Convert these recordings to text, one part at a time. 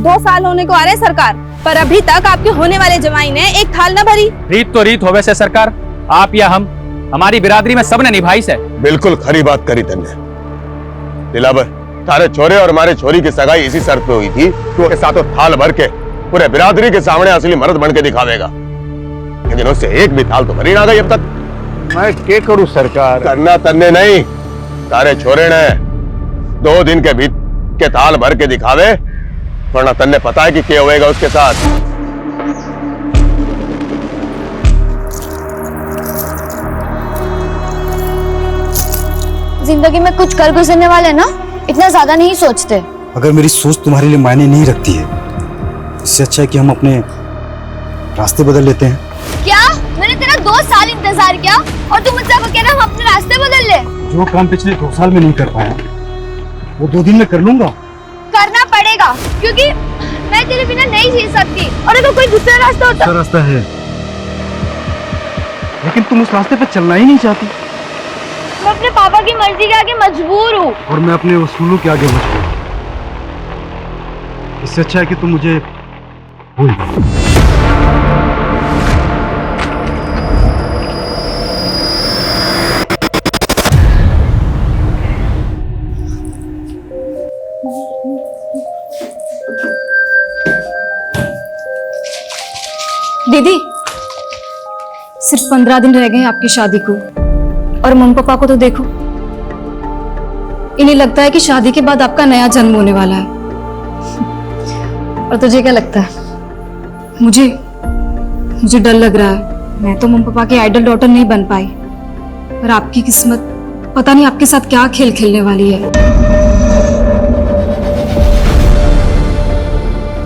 2 साल होने को आ रहे सरकार, पर अभी तक आपके होने वाले जमाई ने एक थाल न भरी। रीत तो रीत होवे से सरकार, आप या हम, हमारी बिरादरी में सबने निभाई से। बिल्कुल खरी बात करी तन्ने। दिलावर, तारे छोरे और हमारे छोरी की सगाई इसी शर्त पे हुई थी कि उसके साथ थाल भर के पूरे बिरादरी के सामने असली मर्द बन के दिखावेगा, लेकिन उससे एक भी थाल तो भरी ना गई अब तक। मैं क्या करूं सरकार? करना तन्ने नहीं, तारे छोरे ने 2 दिन के बीच के थाल भर के दिखावे, वरना तन्ने पता है कि क्या होएगा उसके साथ। जिंदगी में कुछ कर गुजरने वाले ना इतना ज्यादा नहीं सोचते। अगर मेरी सोच तुम्हारे लिए मायने नहीं रखती है, इससे अच्छा है कि हम अपने रास्ते बदल लेते हैं। क्या? मैंने तेरा 2 साल इंतजार किया और तुम मुझसे कह रहा हम अपने रास्ते बदल ले? जो काम पिछले 2 साल में नहीं कर पाया, वो 2 दिन में कर लूंगा। करना पड़ेगा, क्योंकि मैं तेरे बिना नहीं जी सकती। और अगर कोई दूसरा रास्ता होता। दूसरा रास्ता है, लेकिन तुम उस रास्ते पे चलना ही नहीं चाहती। मैं अपने पापा की मर्जी के आगे मजबूर हूँ। और मैं अपने उसूलों के आगे मजबूर हूँ। इससे अच्छा है कि तुम मुझे भूल जाओ। दीदी, सिर्फ 15 दिन रह गए आपकी शादी को, और मम्मी पापा को तो देखो, इन्हें लगता है कि शादी के बाद आपका नया जन्म होने वाला है। और तुझे क्या लगता है? मुझे डर लग रहा है। मैं तो मम्मी पापा के आइडल डॉटर नहीं बन पाई, और आपकी किस्मत पता नहीं आपके साथ क्या खेल खेलने वाली है।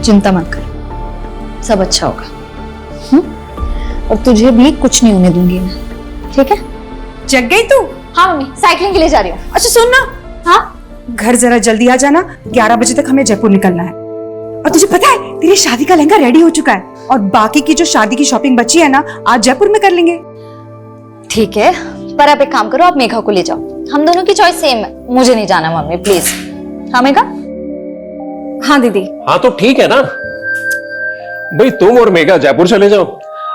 चिंता मत कर, सब अच्छा होगा। और तुझे भी कुछ नहीं होने दूंगी मैं, ठीक है? जग गई तू? हाँ मम्मी, साइकिलिंग के लिए जा रही हूँ। अच्छा सुन ना, हाँ, घर जरा जल्दी आ जाना, 11 बजे तक हमें जयपुर निकलना है। और तुझे पता है तेरी शादी का लहंगा रेडी हो चुका है, और बाकी की जो शादी की शॉपिंग बची है ना, आज जयपुर में कर लेंगे। ठीक है, पर आप एक काम करो, आप मेघा को ले जाओ। हम दोनों की चॉइस सेम है, मुझे नहीं जाना मम्मी, प्लीज। हाँ मेघा? हाँ दीदी। हाँ तो ठीक है ना भाई, तुम और मेघा जयपुर चले जाओ।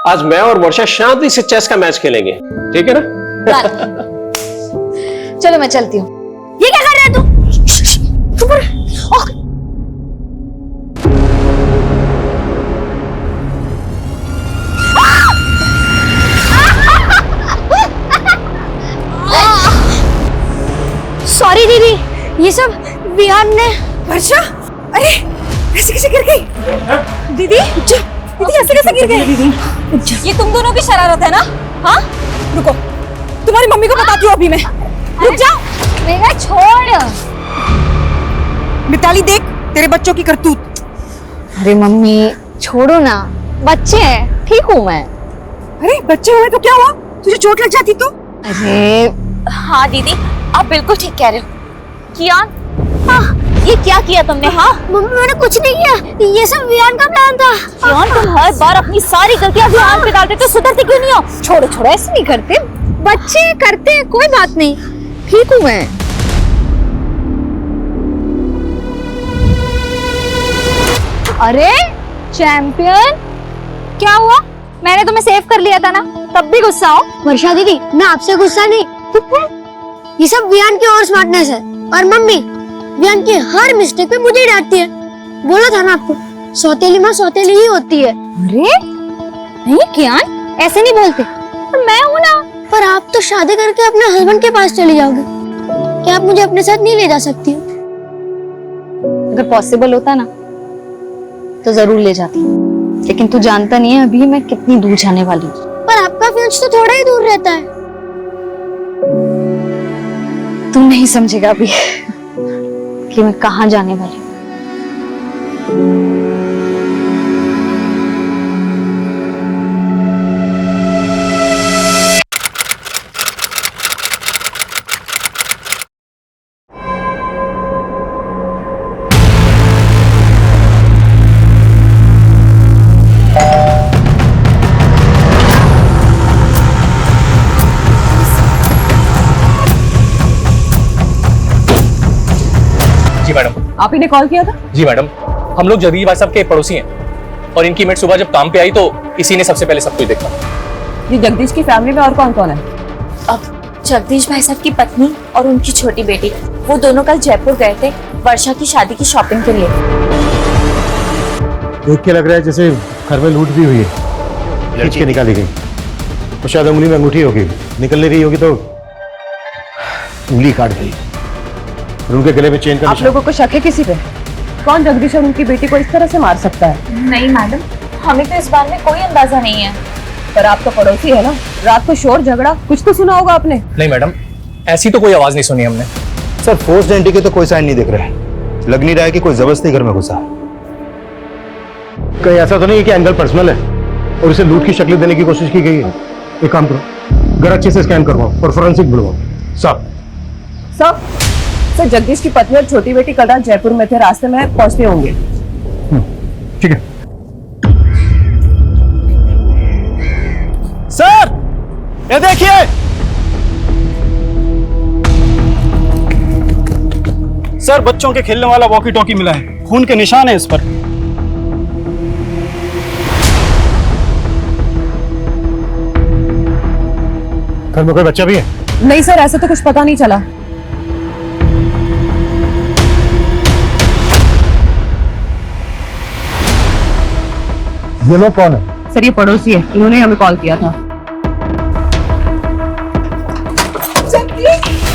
आज मैं और वर्षा शांति से चेस का मैच खेलेंगे, ठीक है ना? चलो मैं चलती हूँ। ये क्या कर रहा है तू? सॉरी दीदी, ये सब विहान ने। वर्षा, अरे ऐसे कैसे गिर गई? दीदी ऐसे कैसे गिर गई? दीदी ये तुम दोनों की शरारत है ना? हाँ, रुको, तुम्हारी मम्मी को बताती हूँ अभी मैं। रुक जाओ। मेघा छोड़। मिताली देख तेरे बच्चों की करतूत। अरे मम्मी छोड़ो ना, बच्चे हैं, ठीक हूँ मैं। अरे बच्चे हुए तो क्या हुआ? तुझे चोट लग जाती तो? अरे हाँ दीदी, आप बिल्कुल ठीक कह रहे हो। कियान, ये क्या किया तुमने? हाँ मम्मी, मैंने कुछ नहीं किया, ये सब विहान का प्लान था। कियान, तुम हर बार अपनी सारी गलतियां विहान पे डालते, तो सुधरते क्यों नहीं हो? छोड़ो, ऐसे नहीं करते, बच्चे करते हैं, कोई बात नहीं, ठीक हूँ मैं। अरे चैंपियन, क्या हुआ? मैंने तुम्हें सेव कर लिया था ना, तब भी गुस्सा हो? वर्षा दीदी, मैं आपसे गुस्सा नहीं, ये सब विहान की और स्मार्टनेस है। और मम्मी विहान की हर मिस्टेक पे मुझे डांटती है। बोला था ना आपको, सौतेली माँ सौतेली ही होती है। अरे नहीं कियान, ऐसे नहीं बोलते। पर मैं हूँ ना। पर आप तो शादी करके अपने हस्बैंड के पास चली जाओगे, क्या आप मुझे अपने साथ नहीं ले जा सकती हो? अगर पॉसिबल होता ना तो जरूर ले जाती, लेकिन तू जानता नहीं है अभी मैं कितनी दूर जाने वाली हूँ। पर आपका फ्यूज तो थोड़ा ही दूर रहता है। तू नहीं समझेगा अभी कि मैं कहाँ जाने वाली हूँ। जी मैडम। आप ही ने कॉल किया था? जी मैडम, हम लोग जगदीश भाई साहब के पड़ोसी हैं और इनकी मेट सुबह जब काम पे आई तो इसी ने सबसे पहले सब कुछ देखा। ये जगदीश की फैमिली में और कौन कौन है? अब जगदीश भाई साहब की पत्नी और उनकी छोटी बेटी, वो दोनों कल जयपुर गए थे वर्षा की शादी की शॉपिंग के लिए। देख के लग रहा है जैसे घर में लूट भी हुई है, खींच के निकाली गई। तो शायद उंगली में अंगूठी होगी, निकल नहीं रही होगी तो उंगली काट गई और उनके गले में चेन का आप लोगों को शक है किसी पे? कौन जगदीश और उनकी बेटी को इस तरह से मार सकता है? नहीं मैडम, हमें तो इस बारे में कोई अंदाजा नहीं है। पर आप तो पड़ोसी है ना, रात को शोर झगड़ा कुछ तो सुना होगा आपने। नहीं मैडम, ऐसी तो कोई आवाज नहीं सुनी हमने। सर फोर्स्ड एंट्री के तो कोई साइन नहीं दिख रहे, लग नहीं रहा है कि कोई जबरदस्ती घर में घुसा। कहीं ऐसा तो नहीं है कि एंगल पर्सनल है और इसे लूट की शक्ल देने की कोशिश की गई है? एक काम करो, घर अच्छे से स्कैन करवाओ और फोरेंसिक बुलवाओ। साहब सर जगदीश की पत्नी और छोटी बेटी कल रात जयपुर में थे, रास्ते में पहुंचते होंगे। ठीक है सर, ये देखिए, सर बच्चों के खेलने वाला वॉकी टॉकी मिला है, खून के निशान है इस पर। घर में कोई बच्चा भी है? नहीं सर, ऐसा तो कुछ पता नहीं चला। ये लोग कौन है? सर ये पड़ोसी है, इन्होंने हमें कॉल किया था।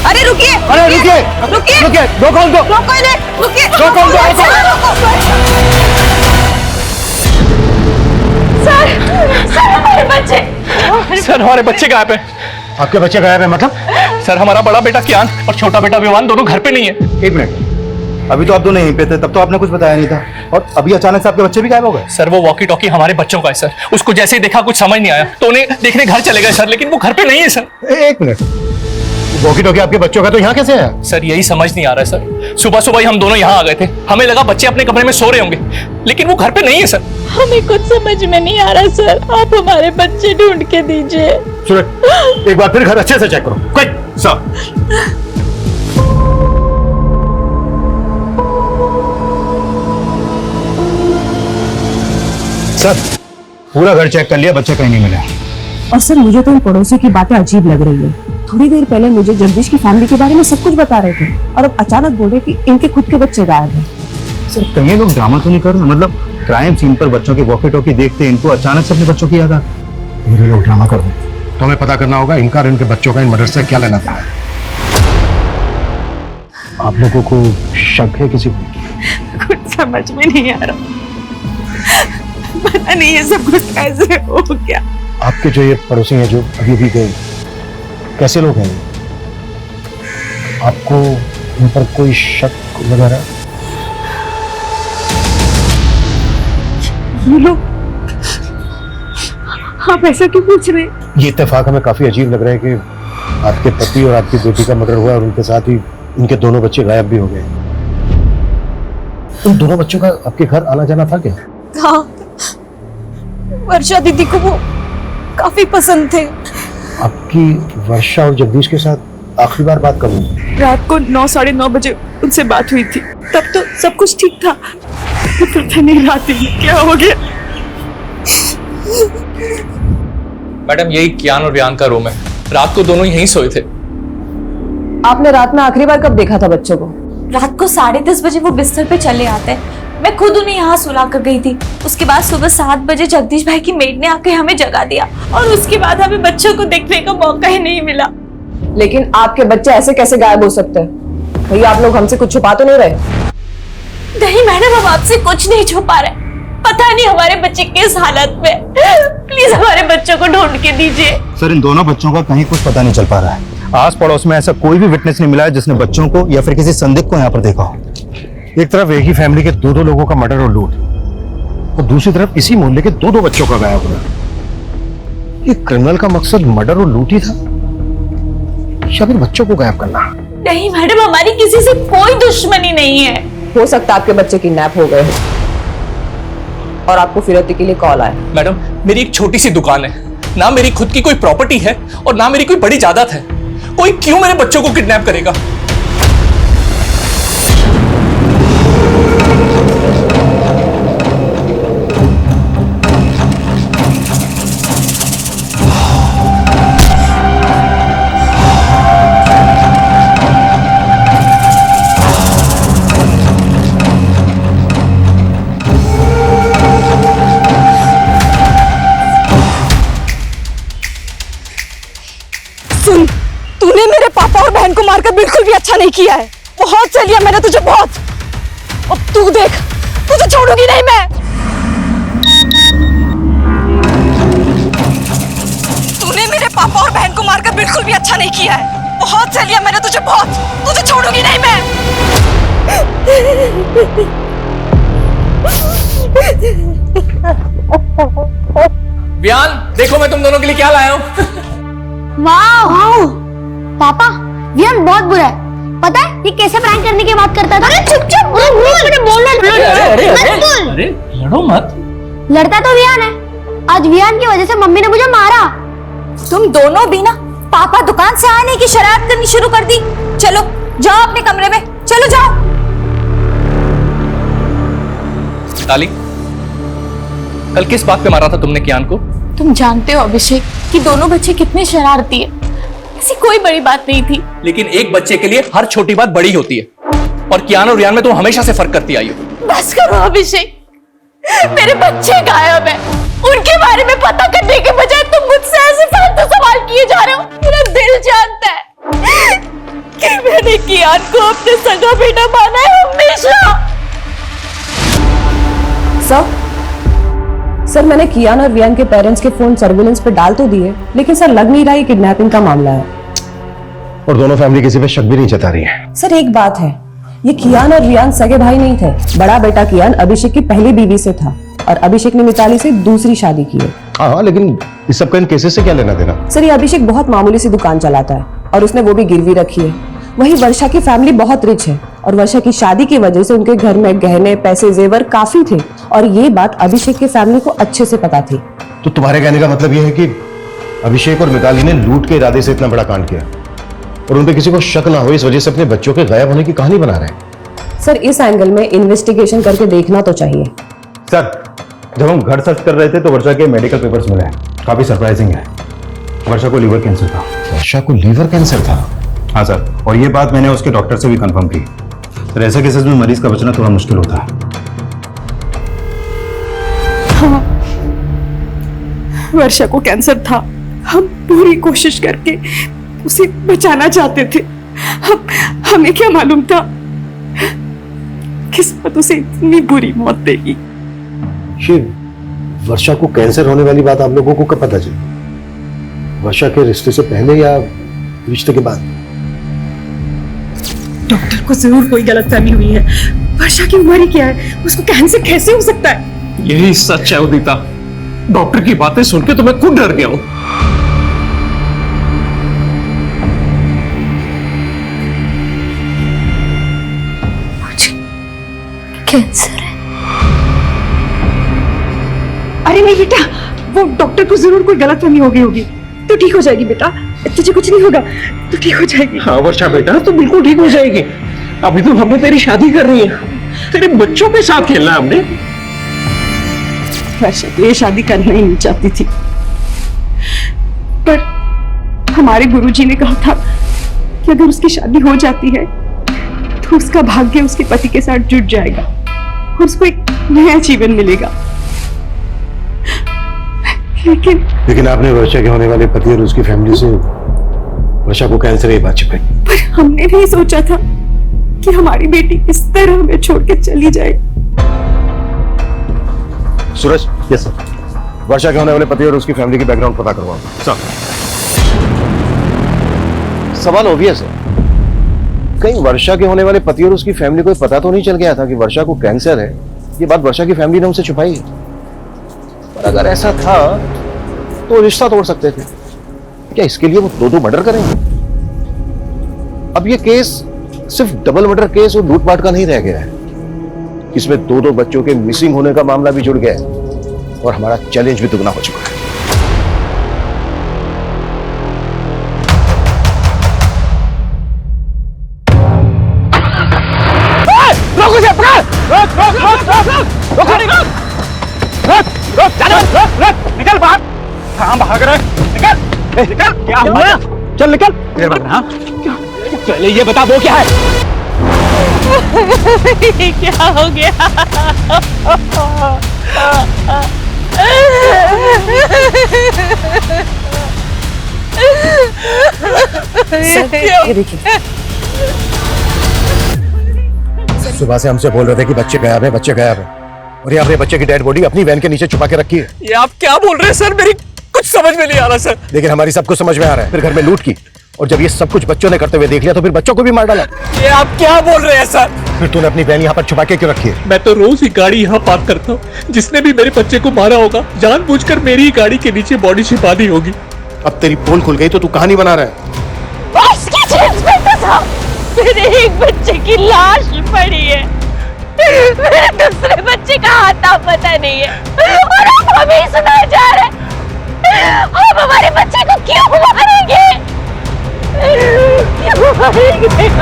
अरे रुकिए, अरे रुकिए, रुकिए, रुकिए, रोको उनको, रोको इन्हें, रुकिए, रोको उनको, सर हमारे बच्चे, सर हमारे बच्चे गायब हैं। आपके बच्चे गायब है मतलब? सर हमारा बड़ा बेटा कियान और छोटा बेटा विवान दोनों घर पे नहीं है। एक मिनट, अभी तो आप दोनों यहीं पे थे, तब तो आपने कुछ बताया नहीं था, और अभी अचानक से आपके बच्चे भी गायब हो गए? सर वो वॉकी टॉकी हमारे बच्चों का है सर, उसको जैसे ही देखा कुछ समझ नहीं आया तो उन्हें देखने घर चले गए सर, लेकिन वो घर पे नहीं है सर। एक मिनट, वॉकी टॉकी आपके बच्चों का तो यहाँ कैसे है? सर यही समझ नहीं आ रहा है सर, सुबह सुबह ही हम दोनों यहाँ आ गए थे, हमें लगा बच्चे अपने कमरे में सो रहे होंगे, लेकिन वो घर पे नहीं है सर। हमें कुछ समझ में नहीं आ रहा सर, आप हमारे बच्चे ढूंढ के दीजिए। सूरज, एक बार फिर घर अच्छे से चेक करो, क्विक। साहब सर, पूरा घर चेक कर लिया, बच्चे कहीं नहीं मिले। और सर मुझे तो इन पड़ोसी की बातें अजीब लग रही है। थोड़ी देर पहले मुझे जगदीश की फैमिली के बारे में सब कुछ बता रहे थे और अब अचानक बोले कि इनके खुद के बच्चे गायब हैं। सर कहीं ये लोग ड्रामा तो नहीं कर रहे? मतलब क्राइम सीन पर बच्चों के वॉकी टॉकी देखते इनको अचानक से अपने बच्चों की याद आ गई। ये लोग ड्रामा कर रहे हैं, तो हमें पता करना होगा इनका और इनके बच्चों का इन मर्डर से क्या लेना था। आप लोगों को शक है किसी को? कुछ समझ में नहीं आ रहा, पता नहीं ये सब कुछ कैसे हो गया। आपके जो ये पड़ोसी हैं जो अभी भी गए, कैसे लोग हैं? आपको इन पर कोई शक वगैरह? ये लोग, आप ऐसा क्यों पूछ रहे हैं? ये इत्तेफाक हमें काफी अजीब लग रहा है कि आपके पति और आपकी बेटी का मर्डर हुआ और उनके साथ ही इनके दोनों बच्चे गायब भी हो गए। उन दोनों बच्चों का आपके घर आना जाना था क्या? हाँ, वर्षा दीदी को वो काफी पसंद थे। आपकी वर्षा और जगदीश के साथ आखिरी बार बात कब हुई? रात को 9, साढ़े 9 बजे उनसे बात हुई थी, तब तो सब कुछ ठीक था। पता नहीं रात में क्या हो गया। मैडम यही कियान और वियान का रूम है, रात को दोनों यहीं सोए थे। आपने रात में आखिरी बार कब देखा था बच्चों को? रात को 10:30 बजे वो बिस्तर पे चले आते, मैं खुद उन्हें यहाँ सुला कर गई थी। उसके बाद सुबह 7 बजे जगदीश भाई की मेड ने आके हमें जगा दिया और उसके बाद हमें बच्चों को देखने का मौका ही नहीं मिला। लेकिन आपके बच्चे ऐसे कैसे गायब हो सकते हैं? भैया आप लोग हमसे कुछ छुपा तो नहीं रहे? नहीं मैडम, हम आपसे कुछ नहीं छुपा रहे, पता नहीं हमारे बच्चे किस हालत में, प्लीज हमारे बच्चों को ढूंढ के दीजिए। सर इन दोनों बच्चों का कहीं कुछ पता नहीं चल पा रहा है। आस पड़ोस में ऐसा कोई भी विटनेस नहीं मिला है जिसने बच्चों को या फिर किसी संदिग्ध को यहाँ पर देखा हो। एक तरफ एक ही फैमिली के दो लोगों का मर्डर और लूट, और दूसरी तरफ इसी मोहल्ले के दो बच्चों का गायब होना। ये क्रिमिनल का मकसद मर्डर और लूट ही था या फिर बच्चों को गायब करना? नहीं मैडम, हमारी किसी से कोई दुश्मनी नहीं है। हो सकता है आपके बच्चे किडनैप हो गए और आपको फिरौती के लिए कॉल आया। मैडम मेरी एक छोटी सी दुकान है, ना मेरी खुद की कोई प्रॉपर्टी है और ना मेरी कोई बड़ी जायदाद है, कोई क्यों मेरे बच्चों को किडनैप करेगा? किया है, बहुत सह लिया मैंने तुझे, बहुत। अब तू देख, तुझे छोड़ूंगी नहीं मैं। तूने मेरे पापा और बहन को मारकर बिल्कुल भी अच्छा नहीं किया है, बहुत सह लिया मैंने तुझे, बहुत। तुझे छोड़ूंगी नहीं मैं। वियान, देखो मैं तुम दोनों के लिए क्या लाया हूँ। वाह पापा, वियान बहुत बुरा है। पता है ये कैसे प्रैंक करने की बात करता था? अरे चुप चुप, बोलना अरे लड़ो मत। लड़ता तो वियान है, आज वियान की वजह से मम्मी ने मुझे मारा। तुम दोनों भी ना पापा दुकान से आने की शरारत करनी शुरू कर दी। चलो जाओ अपने कमरे में, चलो जाओ। ताली, कल किस बात पे मारा था तुमने कियान को? तुम जानते हो अभिषेक कि दोनों बच्चे कितने शरारती है, ऐसी कोई बड़ी बात नहीं थी। लेकिन एक बच्चे के लिए हर छोटी बात बड़ी होती है, और कियान और रियान में तुम हमेशा से फर्क करती आई हो। बस करो अभिषेक, मेरे बच्चे गायब है, उनके बारे में पता करने के बजाय तुम मुझसे ऐसे फालतू सवाल किए जा रहे हो। मेरा दिल जानता है कि मैंने कियान को अपने सगा बेटा माना है हमेशा। सर मैंने कियान और वियान के पेरेंट्स के फोन सर्विलेंस पे डाल तो दिए, लेकिन सर लग नहीं रहा ये किडनैपिंग का मामला है। और दोनों फैमिली किसी पे शक भी नहीं जता रही है। सर एक बात है, ये कियान और वियान सगे भाई नहीं थे। बड़ा बेटा कियान अभिषेक की पहली बीवी से था और अभिषेक ने मिताली से दूसरी शादी की है। हाँ, लेकिन इस सब का इन केसेस से क्या लेना देना? सर ये अभिषेक बहुत मामूली सी दुकान चलाता है और उसने वो भी गिरवी रखी है। वही वर्षा की फैमिली बहुत रिच है और वर्षा की शादी की वजह से उनके घर में गहने, पैसे, जेवर काफी थे और ये बात अभिषेक की फैमिली को अच्छे से पता थी। तो तुम्हारे कहने का मतलब यह है कि अभिषेक और मिताली ने लूट के इरादे से इतना बड़ा कांड किया और उन पे किसी को शक ना हो इस वजह से अपने बच्चों के गायब होने की कहानी बना रहे हैं। सर इस एंगल में इन्वेस्टिगेशन करके देखना तो चाहिए। सर जब हम घर सर्च कर रहे थे तो वर्षा के मेडिकल पेपर्स मिले हैं, काफी सरप्राइजिंग है। वर्षा को लीवर कैंसर था। वर्षा को लीवर कैंसर था? हाँ सर, और ये बात मैंने उसके डॉक्टर से भी कंफर्म की। सर ऐसे केसेस में मरीज का बचना थोड़ा मुश्किल होता है। हाँ, वर्षा को कैंसर था। हम पूरी कोशिश करके उसे बचाना चाहते थे। हमें क्या मालूम था किस्मत उसे इतनी बुरी मौत देगी। ये वर्षा को कैंसर होने वाली बात आप लोगों को कब पता चली? वर्षा के रिश्ते से पहले या रिश्ते के बाद? डॉक्टर को जरूर कोई गलतफहमी हुई है। वर्षा की उम्र ही क्या है, उसको कैंसर कैसे हो सकता है? यही सच है उदिता, डॉक्टर की बातें सुन के तो मैं खुद डर गया हूं। कैंसर है। अरे नहीं बेटा, वो डॉक्टर को जरूर कोई गलतफहमी हो गई होगी। तो ठीक हो जाएगी बेटा, तुझे कुछ नहीं होगा, तो ठीक हो जाएगी। हाँ वर्षा बेटा, तो बिल्कुल ठीक हो जाएगी। अभी तो हमने तेरी शादी करनी है, तेरे बच्चों के साथ खेलना है हमने। वर्षा तो ये शादी करना ही नहीं चाहती थी, पर हमारे गुरुजी ने कहा था कि अगर उसकी शादी हो जाती है तो उसका भाग्य उसके पति के साथ जुड़ जाएगा और उसको एक नया जीवन मिलेगा। लेकिन आपने वर्षा के होने वाले पति और उसकी फैमिली से वर्षा को कैंसर की बात छिपाई। पर हमने नहीं सोचा था कि हमारी बेटी इस तरह हमें छोड़ के चली जाए। सूरज, यस सर, वर्षा के होने वाले पति और उसकी फैमिली की बैकग्राउंड पता करवाओ। सर, सवाल ऑब्वियस है, कहीं वर्षा के होने वाले पति और उसकी फैमिली को पता तो नहीं चल गया था कि वर्षा को कैंसर है? ये बात वर्षा की फैमिली ने उनसे छुपाई है। पर अगर ऐसा था तो रिश्ता तोड़ सकते थे। क्या इसके लिए वो दो मर्डर करेंगे? अब ये केस सिर्फ डबल मर्डर केस और लूटपाट का नहीं रह गया है, इसमें दो बच्चों के मिसिंग होने का मामला भी जुड़ गया है और हमारा चैलेंज भी दुगना हो चुका है। निकल बाहर। कहां भाग रहा है? निकल, निकल। क्या हुआ? चल निकल। हाँ? पहले ये बता वो क्या है? क्या हो गया? ये देखिए। सुबह से हमसे बोल रहे थे कि बच्चे गायब है, बच्चे गायब है, और ये अपने बच्चे की डेड बॉडी अपनी वैन के नीचे छुपा के रखी है। ये आप क्या बोल रहे हैं सर? मेरी कुछ समझ में नहीं आ रहा सर। लेकिन हमारी सब कुछ समझ में आ रहा है। फिर घर में लूट की, और जब ये सब कुछ बच्चों ने करते हुए देख लिया तो फिर बच्चों को भी मार डाला। ये आप क्या बोल रहे हैं सर? फिर तूने अपनी बहन यहाँ पर छुपा के क्यों रखी है? मैं तो रोज ही गाड़ी यहाँ पार्क करता हूँ। जिसने भी मेरे बच्चे को मारा होगा जानबूझकर मेरी ही गाड़ी के नीचे बॉडी छिपा दी होगी। अब तेरी पोल खुल गई तो तू कहानी बना रहा है। उसकी जीन्स में तो था मेरे एक बच्चे की लाश पड़ी है, मेरे दूसरे बच्चे का आता पता नहीं है, और अब हमें ही सुनाए जा रहे हैं। अब हमारे बच्चे को क्यों मारेंगे? क्यों मारेंगे?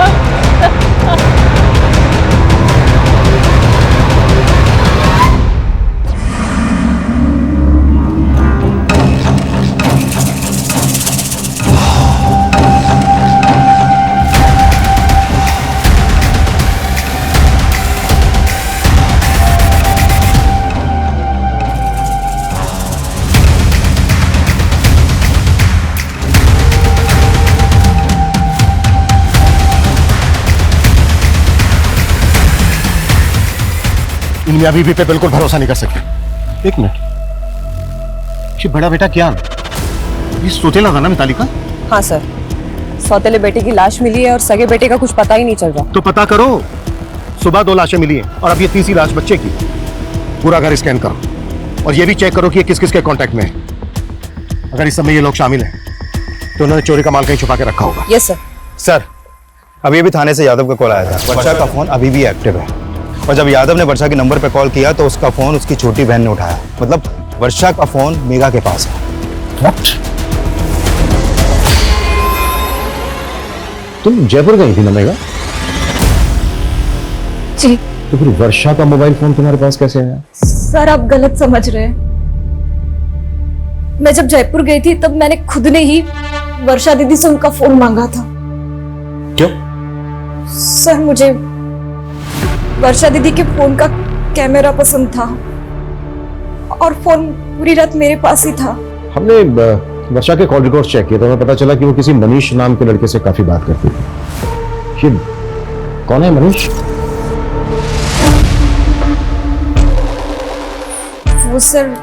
इन मियां बीवी पे बिल्कुल भरोसा नहीं कर सकते। एक मिनट, ये बड़ा बेटा क्या ये सौतेला था ना मिताली का? हाँ सर, सौतेले बेटे की लाश मिली है और सगे बेटे का कुछ पता ही नहीं चल रहा। तो पता करो। सुबह 2 लाशें मिली हैं और अब ये तीसरी लाश बच्चे की। पूरा घर स्कैन करो और ये भी चेक करो कि ये किस किस के कांटेक्ट में है। अगर इस समय ये लोग शामिल हैं तो उन्होंने चोरी का माल कहीं छुपा के रखा होगा। Yes sir. सर, अभी अभी थाने से यादव का कॉल आया था। वर्षा का फोन अभी भी एक्टिव है, और जब यादव ने वर्षा के नंबर पे कॉल किया तो उसका फोन उसकी छोटी बहन ने उठाया। मतलब वर्षा का फोन मेघा के पास है। What? तुम जयपुर गई थी ना मेघा? जी। तो फिर वर्षा का मोबाइल फोन तुम्हारे पास कैसे आया? सर आप गलत समझ रहे हैं। मैं जब जयपुर गई थी तब मैंने खुद ने ही वर्षा दीदी से उनका फोन मांगा था। क्यों? सर मुझे वर्षा दीदी के फोन का कैमरा पसंद था और फोन पूरी रात मेरे पास ही था। हमने वर्षा के कॉल रिकॉर्ड चेक किए तो हमें पता चला कि वो किसी मनीष नाम के लड़के से काफी बात करती थी। ये कौन है मनीष? वो सर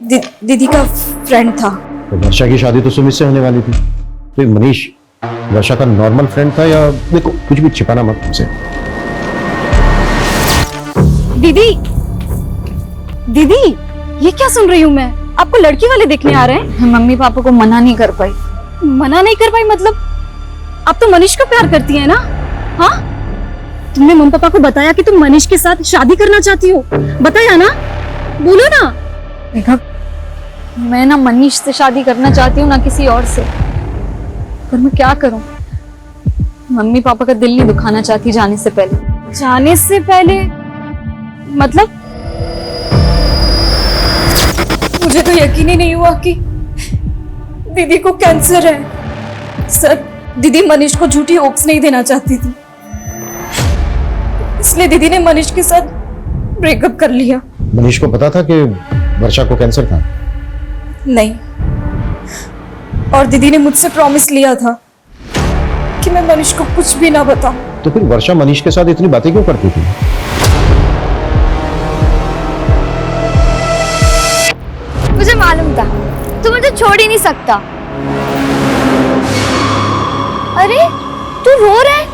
दीदी का फ्रेंड था। तो वर्षा की शादी तो सुमित से होने वाली थी, तो ये मनीष वर्षा का नॉर्मल फ्रेंड था या? देखो कुछ भी छिपाना मत हमसे। दीदी दीदी ये क्या सुन रही हूँ मैं? आपको लड़की वाले देखने आ रहे हैं? मम्मी पापा को मना नहीं कर पाई। मना नहीं कर पाई मतलब? आप तो मनीष को प्यार करती है ना? हाँ, तुमने मम्मी पापा को बताया कि तुम मनीष के साथ शादी करना चाहती हो? बताया ना? बोलो ना। देखा, मैं ना मनीष से शादी करना चाहती हूँ ना किसी और से, पर मैं क्या करूँ? मम्मी पापा का दिल नहीं दुखाना चाहती जाने से पहले। जाने से पहले मतलब? मुझे तो यकीन ही नहीं हुआ कि दीदी को कैंसर है। सर, दीदी मनीष को झूठी होप्स नहीं देना चाहती थी, इसलिए दीदी ने मनीष के साथ ब्रेकअप कर लिया। मनीष को पता था कि वर्षा को कैंसर था? नहीं, और दीदी ने मुझसे प्रॉमिस लिया था कि मैं मनीष को कुछ भी ना बताऊं। तो फिर वर्षा मनीष के साथ इतनी बातें क्यों करती थी? मुझे मालूम था तू मुझे छोड़ ही नहीं सकता। अरे तू रो रहा है?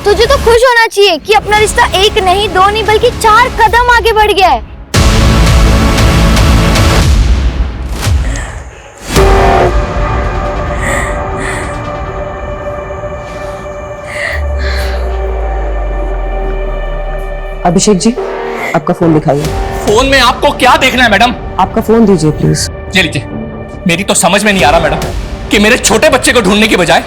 तुझे तो खुश होना चाहिए कि अपना रिश्ता 1 नहीं 2 नहीं बल्कि 4 कदम आगे बढ़ गया है। अभिषेक जी, आपका फोन दिखाइए। फोन में आपको क्या देखना है मैडम? आपका फोन दीजिए प्लीज। ये लीजिए। मेरी तो समझ में नहीं आ रहा मैडम कि मेरे छोटे बच्चे को ढूंढने की बजाय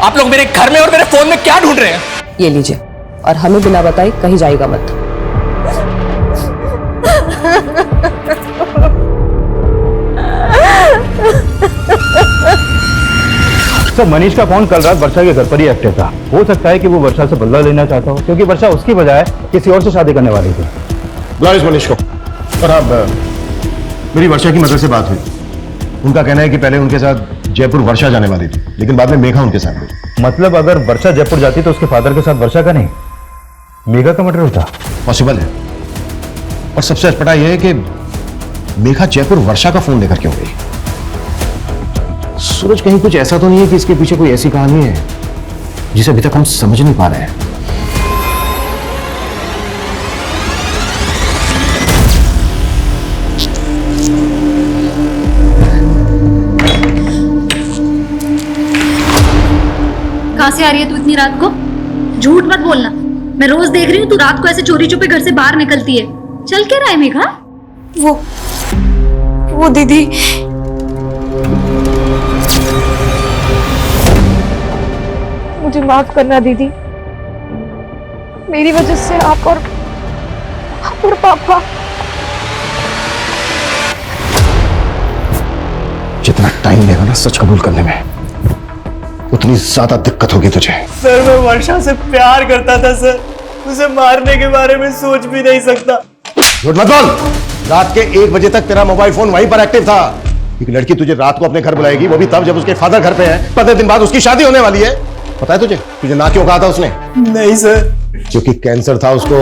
आप लोग मेरे घर में और मेरे फोन में क्या ढूंढ रहे हैं? ये लीजिए, और हमें बिना बताए कहीं जाएगा मत। तो मनीष का फोन कल रात वर्षा के घर पर ही एक्टिव था। हो सकता है कि वो वर्षा से बदला लेना चाहता हो, क्योंकि वर्षा उसकी बजाय किसी और से शादी करने वाली थी। बुलाओ इस मनीष को। और अब मेरी वर्षा की मदद से बात हुई। उनका कहना है कि पहले उनके साथ जयपुर वर्षा जाने वाली थी, लेकिन बाद में मेघा उनके साथ गई। मतलब अगर वर्षा जयपुर जाती तो उसके फादर के साथ वर्षा का नहीं? मेघा का मर्डर था? पॉसिबल है। और सबसे अटपटा यह है कि मेघा जयपुर वर्षा का फोन लेकर क्यों गई? सूरज, कहीं कुछ ऐसा तो नहीं है कि इसके पीछे कोई ऐसी कहानी है जिसे अभी तक हम समझ नहीं पा रहे हैं? कहाँ से आ रही है तू इतनी रात को? झूठ मत बोलना। मैं रोज देख रही हूँ तू रात को ऐसे चोरी छुपे घर से बाहर निकलती है। चल क्या रहा है मेघा? वो दीदी, मुझे माफ करना दीदी। मेरी वजह से आप और पापा। जितना टाइम लेगा ना सच कबूल करने में, उतनी ज्यादा दिक्कत होगी तुझे। सर मैं वर्षा से प्यार करता था सर, उसे मारने के बारे में सोच भी नहीं सकता। झूठ मत बोल। रात के 1 बजे तक तेरा मोबाइल फोन वहीं पर एक्टिव था। एक लड़की तुझे रात को अपने घर बुलाएगी, वो भी तब जब उसके फादर घर पे है। 15 दिन बाद उसकी शादी होने वाली है। पता है तुझे ना क्यों कहा था उसने? नहीं सर। क्योंकि कैंसर था उसको।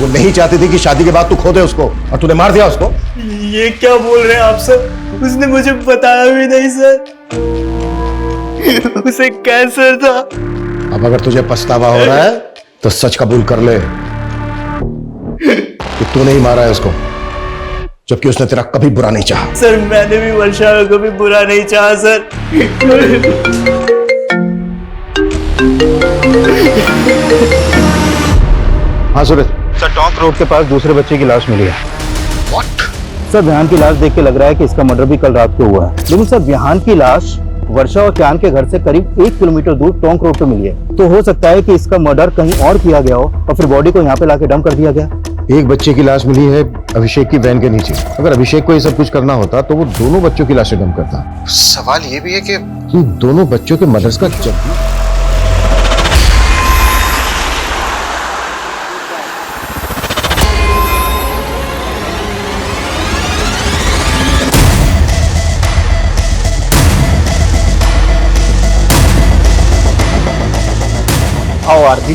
वो नहीं चाहती थी कि शादी के बाद तू खो दे उसको, और तूने मार दिया उसको। ये क्या बोल रहे हैं आप सर? उसने मुझे बताया भी नहीं सर। उसे कैंसर था। अब अगर तुझे पछतावा हो रहा है तो सच कबूल कर ले कि तूने ही मारा है उसको, जबकि उसने तेरा कभी बुरा नहीं चाहा। सर मैंने भी वर्षा का कभी बुरा नहीं चाहा सर। हाँ सूरज। सर टोंक रोड के पास दूसरे बच्चे की लाश मिली है। सर विहान की लाश देख के लग रहा है कि इसका मर्डर भी कल रात को हुआ है, लेकिन सर विहान की लाश वर्षा और चांद के घर से करीब 1 किलोमीटर दूर टोंक रोड पे मिली है। तो हो सकता है कि इसका मर्डर कहीं और किया गया हो और फिर बॉडी को यहाँ पे लाके डंप कर दिया गया। एक बच्चे की लाश मिली है अभिषेक की वैन के नीचे। अगर अभिषेक को ये सब कुछ करना होता तो वो दोनों बच्चों की लाशें डंप करता। सवाल ये भी है कि दोनों बच्चों के मदर्स का आओ आरती।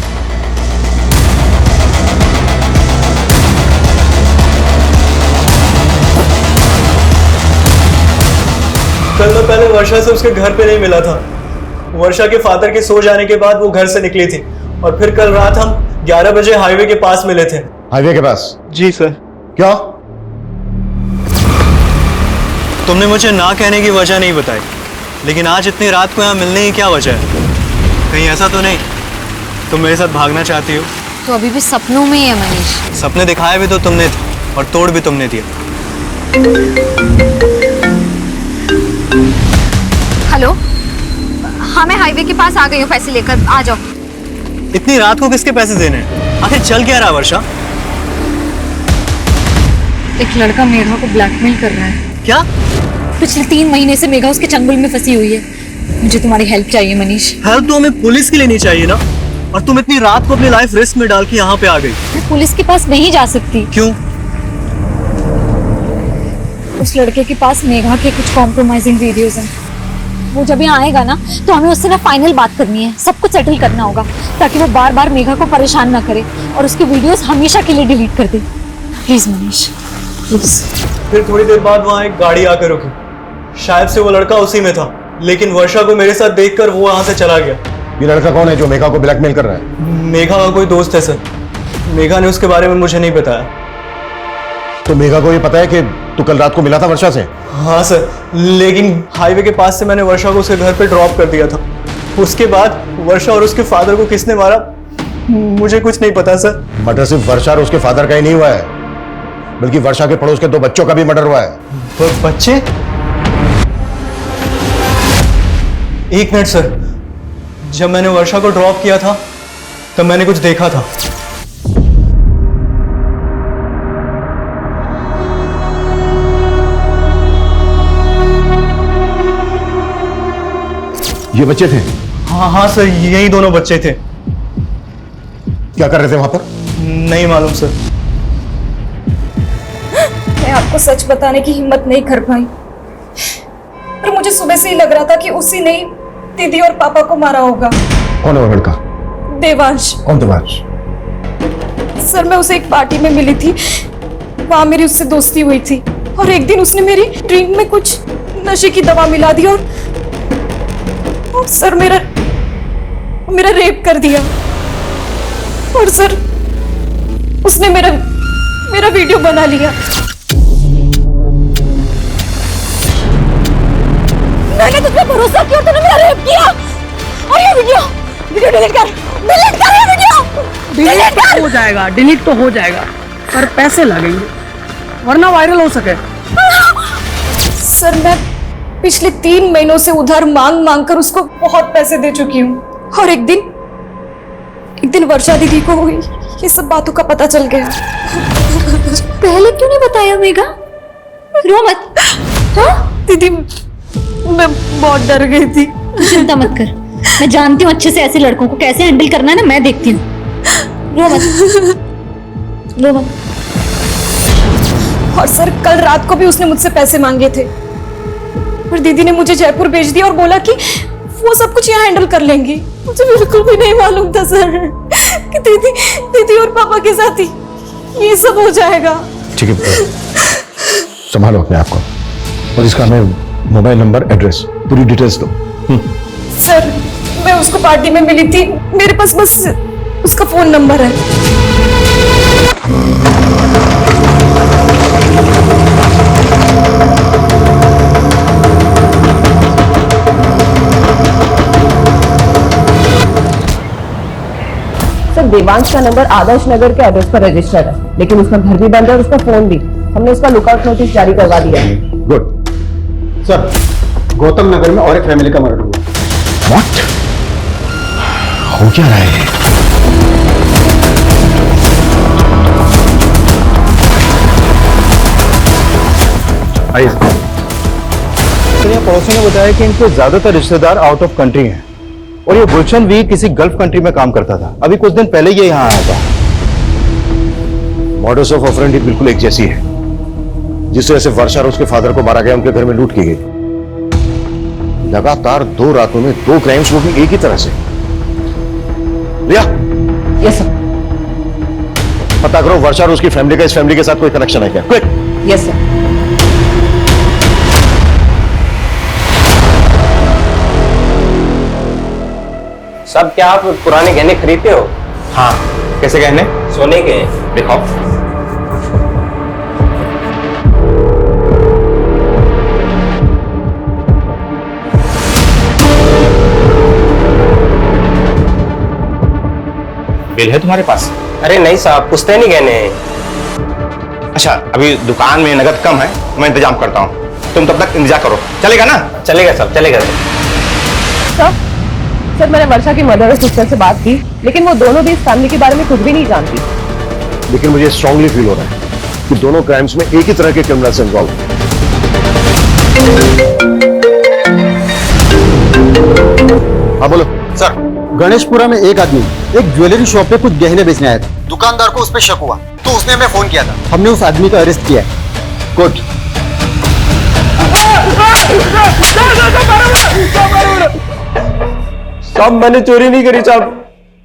कल मैं पहले वर्षा से उसके घर पे नहीं मिला था। वर्षा के फादर के सो जाने के बाद वो घर से निकली थी और फिर कल रात हम 11 बजे हाईवे के पास मिले थे। हाईवे के पास? जी सर। क्या? तुमने मुझे ना कहने की वजह नहीं बताई, लेकिन आज इतनी रात को यहाँ मिलने की क्या वजह है? कहीं ऐसा तो नहीं तुम मेरे साथ भागना चाहती हो? तो अभी भी सपनों में ही है मनीष। सपने दिखाए भी तो तुमने थे और तोड़ भी तुमने दिया। हेलो, हाँ मैं हाईवे के पास आ गई हूँ, पैसे लेकर आ जाओ। इतनी रात को किसके पैसे देने हैं? आखिर चल क्या रहा वर्षा? एक लड़का मेघा को ब्लैकमेल कर रहा है। क्या? पिछले 3 महीने से मेघा उसके चंगुल में फंसी हुई है। मुझे तुम्हारी हेल्प चाहिए मनीष। हेल्प तो हमें पुलिस की लेनी चाहिए ना, और तुम इतनी रात को अपनी लाइफ रिस्क में डाल के यहाँ पे आ गई। मैं पुलिस के पास नहीं जा सकती। क्यों? उस लड़के के पास मेघा के कुछ कॉम्प्रोमाइजिंग वीडियोस हैं। वो जब यहाँ आएगा ना तो हमें उससे ना फाइनल बात करनी है, सब कुछ सेटल करना होगा ताकि वो बार बार मेघा को परेशान ना करे और उसके वीडियोस हमेशा के लिए डिलीट कर दे। Please Manish, please. फिर थोड़ी देर बाद वहाँ एक गाड़ी आकर रुकी। शायद से वो लड़का उसी में था, लेकिन वर्षा को मेरे साथ देखकर वो वहाँ से चला गया। ये लड़का कौन है जो मेघा को ब्लैकमेल कर रहा है? मेघा का कोई दोस्त है सर। मेघा ने उसके बारे में मुझे नहीं बताया। तो मेघा को ये पता है कि तू कल रात को मिला था वर्षा से? हाँ सर, लेकिन हाईवे के पास से मैंने वर्षा को उसके घर पे ड्रॉप कर दिया था। उसके बाद वर्षा और उसके फादर को किसने मारा मुझे कुछ नहीं पता सर। मर्डर सिर्फ वर्षा और उसके फादर का ही नहीं हुआ है, बल्कि वर्षा के पड़ोस के 2 बच्चों का भी मर्डर हुआ है। बच्चे? एक मिनट सर, जब मैंने वर्षा को ड्रॉप किया था तब मैंने कुछ देखा था। ये बच्चे थे? हाँ सर, यही दोनों बच्चे थे। क्या कर रहे थे वहां पर? नहीं मालूम सर। मैं आपको सच बताने की हिम्मत नहीं कर पाई, पर मुझे सुबह से ही लग रहा था कि उसी ने दीदी और पापा को मारा होगा। कौन है वो लड़का? देवांश। कौन देवांश? सर मैं उसे एक पार्टी में मिली थी, वहां मेरी उससे दोस्ती हुई थी और एक दिन उसने मेरी ड्रिंक में कुछ नशे की दवा मिला दी और सर मेरा रेप कर दिया। और सर उसने मेरा वीडियो बना लिया। मैंने तुझ पे भरोसा किया और तूने मेरा रेप किया। और ये वीडियो डिलीट कर ये वीडियो। डिलीट हो जाएगा, डिलीट तो हो जाएगा, पर पैसे लगेंगे वरना वायरल हो सके। सर मैं पिछले 3 महीनों से उधार मांग कर उसको बहुत पैसे दे चुकी हूँ और एक दिन वर्षा दीदी को ये सब बातों का पता चल गया। पहले क्यों नहीं बताया मेघा? रो मत। हाँ? दीदी मैं बहुत डर गई थी। चिंता मत कर, मैं जानती हूँ अच्छे से ऐसे लड़कों को कैसे हैंडल करना है ना, मैं देखती हूँ। रो मत। और सर कल रात को भी उसने मुझसे पैसे मांगे थे और दीदी ने मुझे जयपुर भेज दिया और बोला कि वो सब कुछ यहाँ हैंडल कर लेंगी। मुझे बिल्कुल भी नहीं मालूम था सर कि दीदी और पापा के साथ ही ये सब हो जाएगा। ठीक है, संभालो अपने आप को और इसका हमें मोबाइल नंबर, एड्रेस, पूरी डिटेल्स दो। सर मैं उसको पार्टी में मिली थी, मेरे पास बस उसका फोन नंबर है। सर देवांश का नंबर आदर्श नगर के एड्रेस पर रजिस्टर्ड है, लेकिन उसका घर भी बंद है और उसका फोन भी। हमने उसका लुकआउट नोटिस जारी करवा दिया है। गुड सर, गौतम नगर में और एक फैमिली का मर्डर हुआ। व्हाट? हो क्या रहा है? आइए। तो ये पड़ोसी ने बताया कि इनके ज्यादातर रिश्तेदार आउट ऑफ कंट्री हैं और ये गुलशन भी किसी गल्फ कंट्री में काम करता था। अभी कुछ दिन पहले ये यहाँ आया था। मॉडस ऑफ ऑपरेंडी बिल्कुल एक जैसी है। जिस तरह से वर्षा और उसके फादर को मारा गया, उनके घर में लूट की गई। लगातार 2 रातों में 2 क्राइम्स, वो भी एक ही तरह से। रिया, यस सर। पता करो वर्षा और उसकी फैमिली का इस फैमिली के साथ कोई कनेक्शन है क्या? क्विक। Yes sir. सब क्या आप पुराने गहने खरीदते हो? हाँ, कैसे गहने? सोने के? दिखाओ। बिल है तुम्हारे पास? अरे नहीं साहब, पुश्तैनी गहने हैं। अच्छा, अभी दुकान में नगद कम है, मैं इंतजाम करता हूँ। तुम तब तक इंतजार करो, चलेगा ना? चलेगा साहब, चलेगा। सर मैंने वर्षा की मदर और सिस्टर से बात की, लेकिन वो दोनों भी इस फैमिली के बारे में कुछ भी नहीं जानती। लेकिन मुझे स्ट्रांगली फील हो रहा है कि दोनों क्राइम्स में एक ही तरह के क्रिमिनल्स इन्वॉल्व हैं। हाँ बोलो सर, गणेशपुरा में एक आदमी एक ज्वेलरी शॉप पे कुछ गहने बेचने आया था। दुकानदार को उस पर शक हुआ तो उसने हमें फोन किया था। हमने उस आदमी को अरेस्ट किया है। गुड। साहब मैंने चोरी नहीं करी साहब,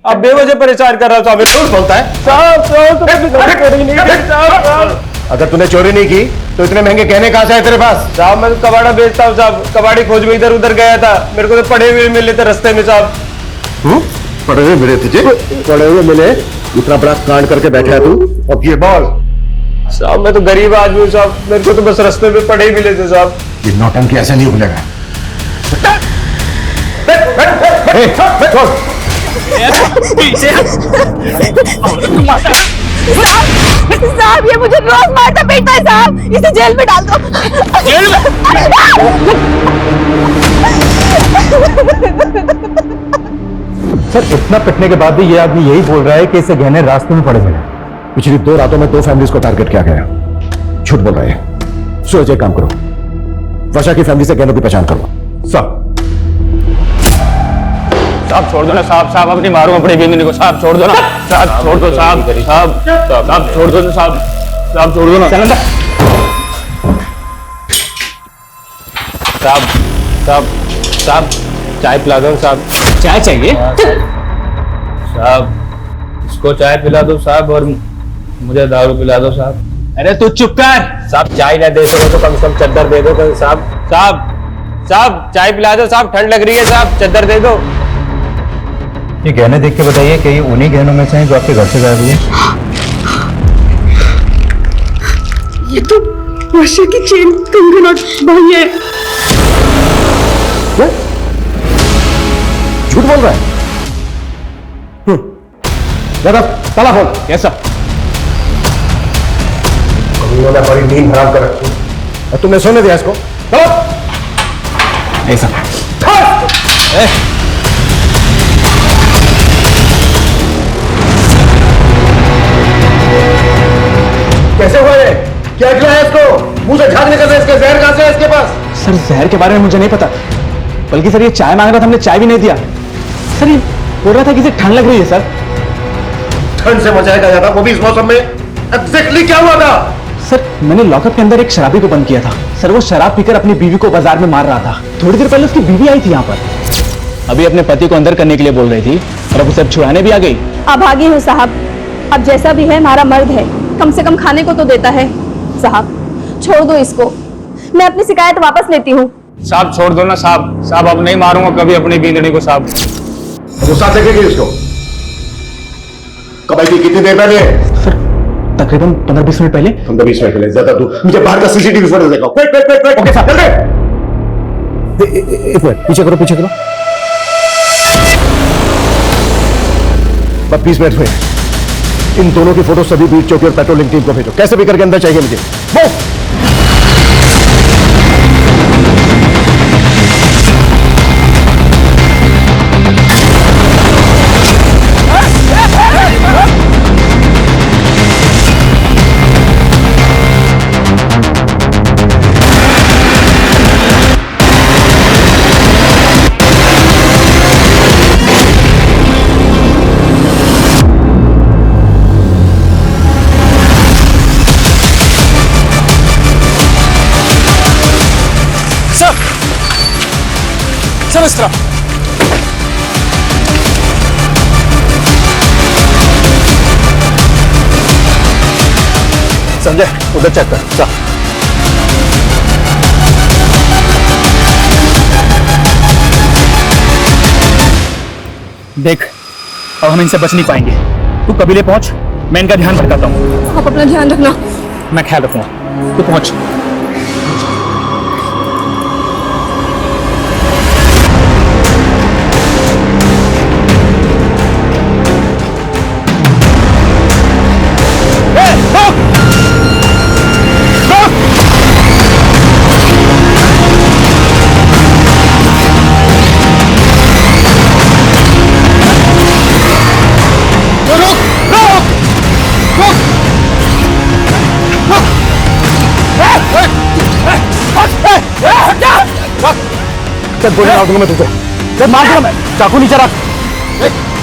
आप बेवजह परेशान कर रहा साहब। झूठ बोलता है साहब चोरी नहीं करी साहब। अगर तूने चोरी नहीं की तो इतने महंगे गहने कहां से आए तेरे पास? साहब मैं तो कबाड़ा बेचता हूँ साहब, कबाड़ी खोज में इधर उधर गया था, मेरे को तो पड़े हुए मिले थे रास्ते में साहब। पड़े हुए मिले तुझे? पड़े हुए मिले? इतना बड़ा कांड करके बैठा है तू। अब ये बोल। साहब मैं तो गरीब आदमी हूँ साहब, मेरे को तो बस रास्ते में पड़े ही मिले थे साहब। ये नौटंकी ऐसे नहीं खुलेगा। साहब ये मुझे रोज मारता पीटता है साहब, इसे जेल में डाल दो। जेल में? सर, इतना पिटने के बाद भी ये आदमी यही बोल रहा है कि इसे गहने रास्ते में पड़े मिले। पिछली 2 रातों में 2 फैमिलीज को टारगेट किया गया। झूठ बोल रहे हैं। सूरज एक काम करो, वर्षा की फैमिली से गहनों की पहचान करो। सर साहब छोड़ दो ना साहब, साहब अपनी मारूंगा अपनी बेमिनी को। साहब छोड़ दो ना साहब, छोड़ दो साहब, साहब साहब छोड़ दो ना साहब, साहब छोड़ दो ना साहब। साहब साहब चाय पिला दो साहब। चाय चाहिए? साहब इसको चाय पिला दो साहब और मुझे दारू पिला दो साहब। अरे तू चुप कर। साहब चाय ना दे सको तो कम से कम चद्दर दे दो साहब। साहब साहब चाय पिला दो साहब, ठंड लग रही है साहब, चद्दर दे दो। ये गहने देख के बताइए कि ये उन्हीं गहनों में से हैं जो आपके घर से गायब हुए? ये तो वर्षा की चेन, कंगन और बाली है। झूठ बोल रहा है? जरा ताला खोल। कैसा? उन्होंने बड़ी नींद हराम कर रखी और तुमने सोने दिया इसको? ऐसा कैसे हुआ ये? क्या खिलाया इसको? मुंह से झाग निकल रहा है इसके, जहर कहां से है इसके पास? सर जहर के बारे में मुझे नहीं पता, बल्कि सर ये चाय मांग रहा था, हमने चाय भी नहीं दिया। सर ये बोल रहा था कि इसे ठंड लग रही है। सर ठंड से मचाएगा ज्यादा, वो भी इस मौसम में? एग्जैक्टली क्या हुआ था? सर मैंने लॉकअप के अंदर एक शराबी को बंद किया था। सर वो शराब पीकर अपनी बीवी को बाजार में मार रहा था। थोड़ी देर पहले उसकी बीवी आई थी यहाँ पर, अभी अपने पति को अंदर करने के लिए बोल रही थी और अब उसे अब छुड़ाने भी आ गई। अब आगे हूँ साहब, अब जैसा भी है हमारा मर्द है, कम से कम खाने को तो देता है। साहब छोड़ दो इसको, मैं अपनी शिकायत वापस लेती हूँ। साहब छोड़ दो ना साहब, साहब अब नहीं मारूंगा कभी अपनी बींदड़ी को साहब। गुस्सा देखेगी उसको? कब आई थी, कितनी देर पहले? सर तकरीबन 15-20 मिनट पहले। 15-20 मिनट पहले? ज्यादा दूर, मुझे बाहर का सीसीटीवी फुटेज दिखाओ। वेट ओके साहब, एक मिनट पीछे करो, पीछे करो। 20 मिनट हुए। इन दोनों की फोटो सभी बीट चौकी और पेट्रोलिंग टीम को भेजो, कैसे भी करके अंदर चाहिए मुझे। वो सब इस तरह। संजय उधर चेक कर। चल देख अब हम इनसे बच नहीं पाएंगे। तू कबीले पहुंच, मैं इनका ध्यान भटकाता हूँ। आप अपना ध्यान रखना। मैं ख्याल रखूंगा, तू पहुंच। चल गोली मार दूंगा मैं तुझे। चल मार दूंगा मैं। चाकू नीचे रख,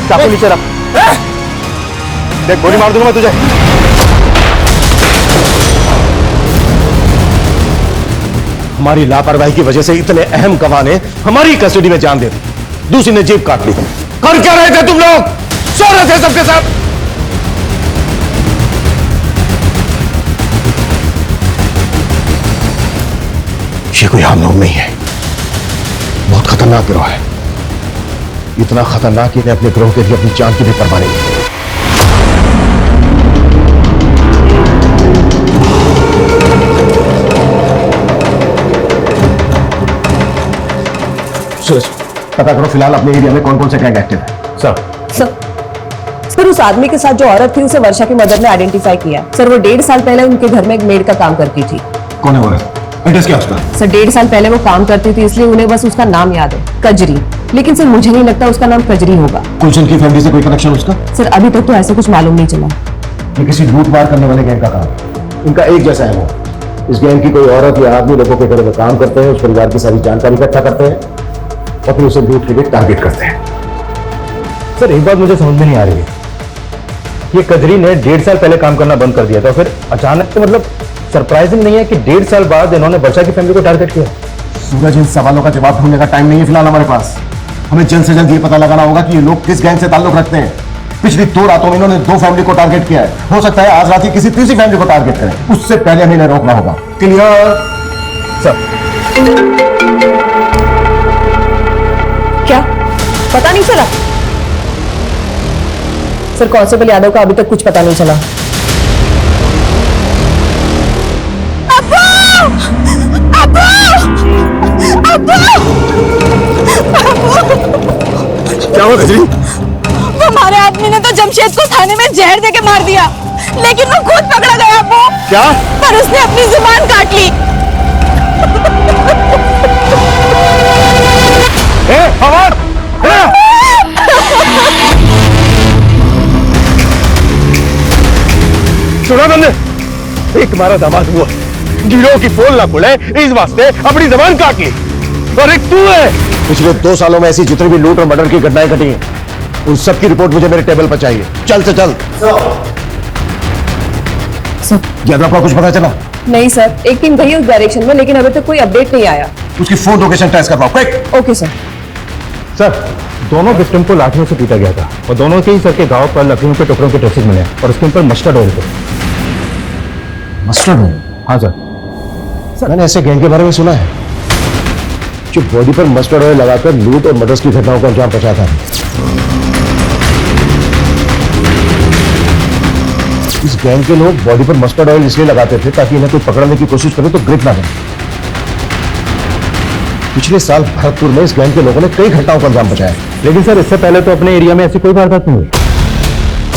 चाकू नीचे रख। देख गोली मार दूंगा मैं तुझे। हमारी लापरवाही की वजह से इतने अहम गवाह ने हमारी कस्टडी में जान दे दी, दूसरी ने जीभ काट ली। कर क्या रहे थे तुम लोग? सो रहे थे सबके साथ। ये कोई आम लोग नहीं है, बहुत खतरनाक गिरोह है। इतना खतरनाक कि इन्हें अपने गिरोह के लिए अपनी जान की भी परवाह नहीं है। सूरज पता करो फिलहाल अपने एरिया में कौन कौन से गैंग एक्टिव है। सर उस आदमी के साथ जो औरत थी उसे वर्षा की मदर ने आइडेंटिफाई किया। सर वो 1.5 साल पहले उनके घर में एक मेड का काम करती थी। कौन है वो? एड्रेस क्या उसका? सर 1.5 साल पहले वो काम करती थी, इसलिए उन्हें बस उसका नाम याद है, कजरी। लेकिन सर मुझे नहीं लगता उसका नाम कजरी होगा। गुलशन की फैमिली से कोई कनेक्शन उसका? सर अभी तक तो ऐसा कुछ मालूम नहीं चला। ये किसी लूट मार करने वाले गैंग का काम है। इनका एक जैसा है वो। इस गैंग की कोई औरत या आदमी लोगों के घरों में काम करते हैं, उस परिवार की सारी जानकारी इकट्ठा करते हैं और फिर उसे लूट के लिए टारगेट करते हैं। सर एक बात मुझे समझ में नहीं आ रही है, ये कजरी ने 1.5 साल पहले काम करना बंद कर दिया था, फिर अचानक से मतलब सरप्राइजिंग नहीं है कि 1.5 साल बाद इन्होंने वर्षा की फैमिली को टारगेट किया। सूरज इन सवालों का जवाब ढूंढने का टाइम नहीं है फिलहाल हमारे पास। हमें जल्द से जल्द ये पता लगाना होगा कि ये लोग किस गैंग से ताल्लुक रखते हैं पिछली 2 रातों में इन्होंने 2 फैमिली को टारगेट किया है। हो सकता है आज रात ही किसी तीसरी फैमिली को टारगेट करें। उससे पहले हमें इन्हें रोकना होगा। Clear sir? क्या पता नहीं चला? सर कांस्टेबल यादव का अभी तक कुछ पता नहीं चला। क्या हुआ गजरी? हमारे आदमी ने तो जमशेद को थाने में जहर देके मार दिया, लेकिन वो खुद पकड़ा गया अब्बू। क्या? पर उसने अपनी जुबान काट ली। फवाद! सुना तुमने? एक हमारा दामाद हुआ, गिरोह की पोल ना खुले इस वास्ते अपनी जबान काट ली। और एक तू है। पिछले 2 सालों में ऐसी जितनी भी लूट और मर्डर की घटनाएं घटी हैं, उन सब की रिपोर्ट मुझे मेरे टेबल पर चाहिए। चल से चल। यादव का कुछ पता चला? नहीं सर, एक टीम गई उस डायरेक्शन में, लेकिन अभी तक कोई अपडेट नहीं आया। उसकी फोन लोकेशन ट्रेस करवाओ, क्विक। Okay sir. सर दोनों विक्टिम को लाठियों से पीटा गया था और दोनों के ही सर के घाव पर लकड़ियों के टुकड़ों के ट्रेसेस मिले और उसके ऊपर मस्टर्ड ऑयल थे। Mustard oil? हाँ सर, मैंने ऐसे गैंग के बारे में सुना है जो बॉडी पर मस्टर्ड ऑयल लगाकर लूट और मर्डर्स की घटनाओं को अंजाम पहुंचाता है। इस गैंग के लोग बॉडी पर मस्टर्ड ऑयल इसलिए लगाते थे ताकि इन्हें कोई पकड़ने की कोशिश करे तो ग्रिप ना करे। पिछले साल भरतपुर में इस गैंग के लोगों ने कई घटनाओं को अंजाम पहुंचाया, लेकिन सर इससे पहले तो अपने एरिया में ऐसी कोई वारदात नहीं हुई।